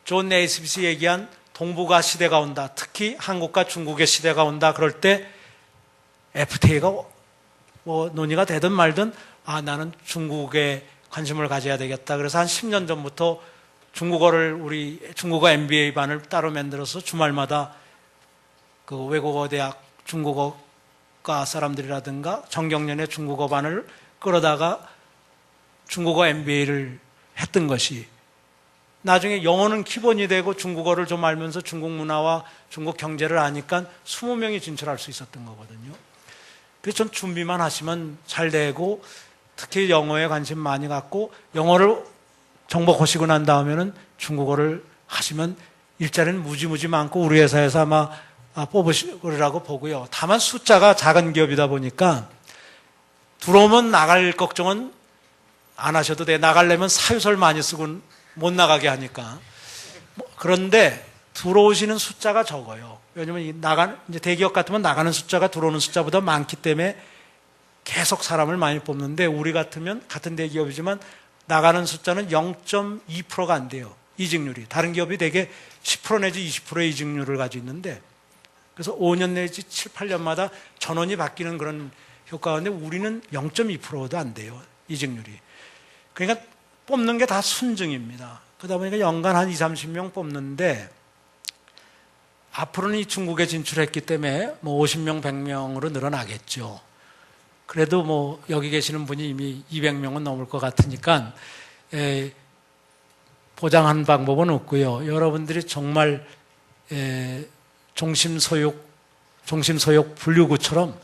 존 네이스빗이 얘기한 동북아 시대가 온다, 특히 한국과 중국의 시대가 온다, 그럴 때 FTA가 논의가 되든 말든 나는 중국에 관심을 가져야 되겠다. 그래서 한 10년 전부터 우리 중국어 MBA 반을 따로 만들어서 주말마다 그 외국어 대학 중국어과 사람들이라든가 정경련의 중국어 반을 끌어다가 중국어 MBA를 했던 것이, 나중에 영어는 기본이 되고 중국어를 좀 알면서 중국 문화와 중국 경제를 아니까 20명이 진출할 수 있었던 거거든요. 그래서 전 준비만 하시면 잘 되고, 특히 영어에 관심 많이 갖고 영어를 정복하시고 난 다음에는 중국어를 하시면 일자리는 무지무지 많고 우리 회사에서 아마 뽑으시라고 보고요. 다만 숫자가 작은 기업이다 보니까 들어오면 나갈 걱정은 안 하셔도 돼. 나가려면 사유서를 많이 쓰고 못 나가게 하니까. 그런데 들어오시는 숫자가 적어요. 왜냐면 이제 대기업 같으면 나가는 숫자가 들어오는 숫자보다 많기 때문에 계속 사람을 많이 뽑는데 우리 같으면 같은 대기업이지만 나가는 숫자는 0.2%가 안 돼요. 이직률이. 다른 기업이 대개 10% 내지 20%의 이직률을 가지고 있는데 그래서 5년 내지 7, 8년마다 전원이 바뀌는 그런 효과가 있는데 우리는 0.2%도 안 돼요. 이직률이. 그러니까 뽑는 게 다 순증입니다. 그러다 보니까 연간 한 20, 30명 뽑는데 앞으로는 이 중국에 진출했기 때문에 뭐 50명, 100명으로 늘어나겠죠. 그래도 뭐 여기 계시는 분이 이미 200명은 넘을 것 같으니까 보장하는 방법은 없고요. 여러분들이 정말 종심소욕 분류구처럼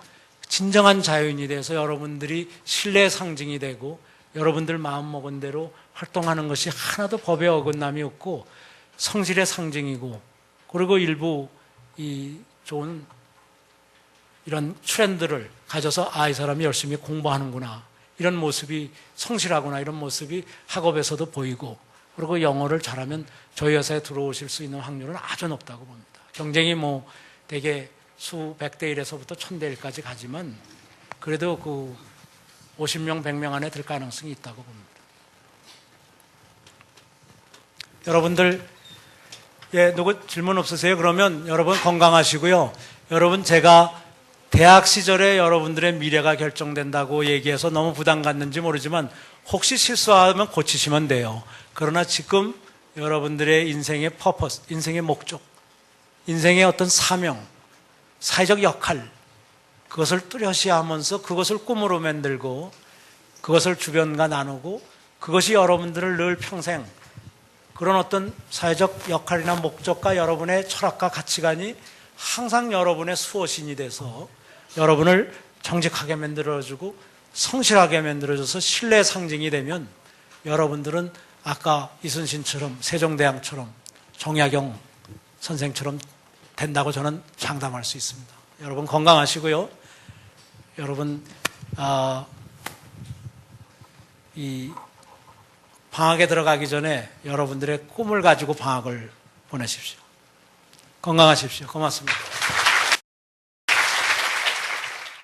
진정한 자유인이 돼서 여러분들이 신뢰의 상징이 되고 여러분들 마음먹은 대로 활동하는 것이 하나도 법에 어긋남이 없고 성실의 상징이고 그리고 일부 이 좋은 이런 트렌드를 가져서 이 사람이 열심히 공부하는구나 이런 모습이 성실하구나 이런 모습이 학업에서도 보이고 그리고 영어를 잘하면 저희 회사에 들어오실 수 있는 확률은 아주 높다고 봅니다. 경쟁이 뭐 대개 수백 대 1에서부터 1000대 1까지 가지만 그래도 그 50명, 100명 안에 들 가능성이 있다고 봅니다. 여러분들 누구 질문 없으세요? 그러면 여러분 건강하시고요. 여러분 제가 대학 시절에 여러분들의 미래가 결정된다고 얘기해서 너무 부담 갖는지 모르지만 혹시 실수하면 고치시면 돼요. 그러나 지금 여러분들의 인생의 퍼포스, 인생의 목적, 인생의 어떤 사명, 사회적 역할 그것을 뚜렷이 하면서 그것을 꿈으로 만들고 그것을 주변과 나누고 그것이 여러분들을 늘 평생 그런 어떤 사회적 역할이나 목적과 여러분의 철학과 가치관이 항상 여러분의 수호신이 돼서 여러분을 정직하게 만들어주고 성실하게 만들어줘서 신뢰의 상징이 되면 여러분들은 아까 이순신처럼 세종대왕처럼 정약용 선생처럼 된다고 저는 장담할 수 있습니다. 여러분 건강하시고요. 여러분 이 방학에 들어가기 전에 여러분들의 꿈을 가지고 방학을 보내십시오. 건강하십시오. 고맙습니다.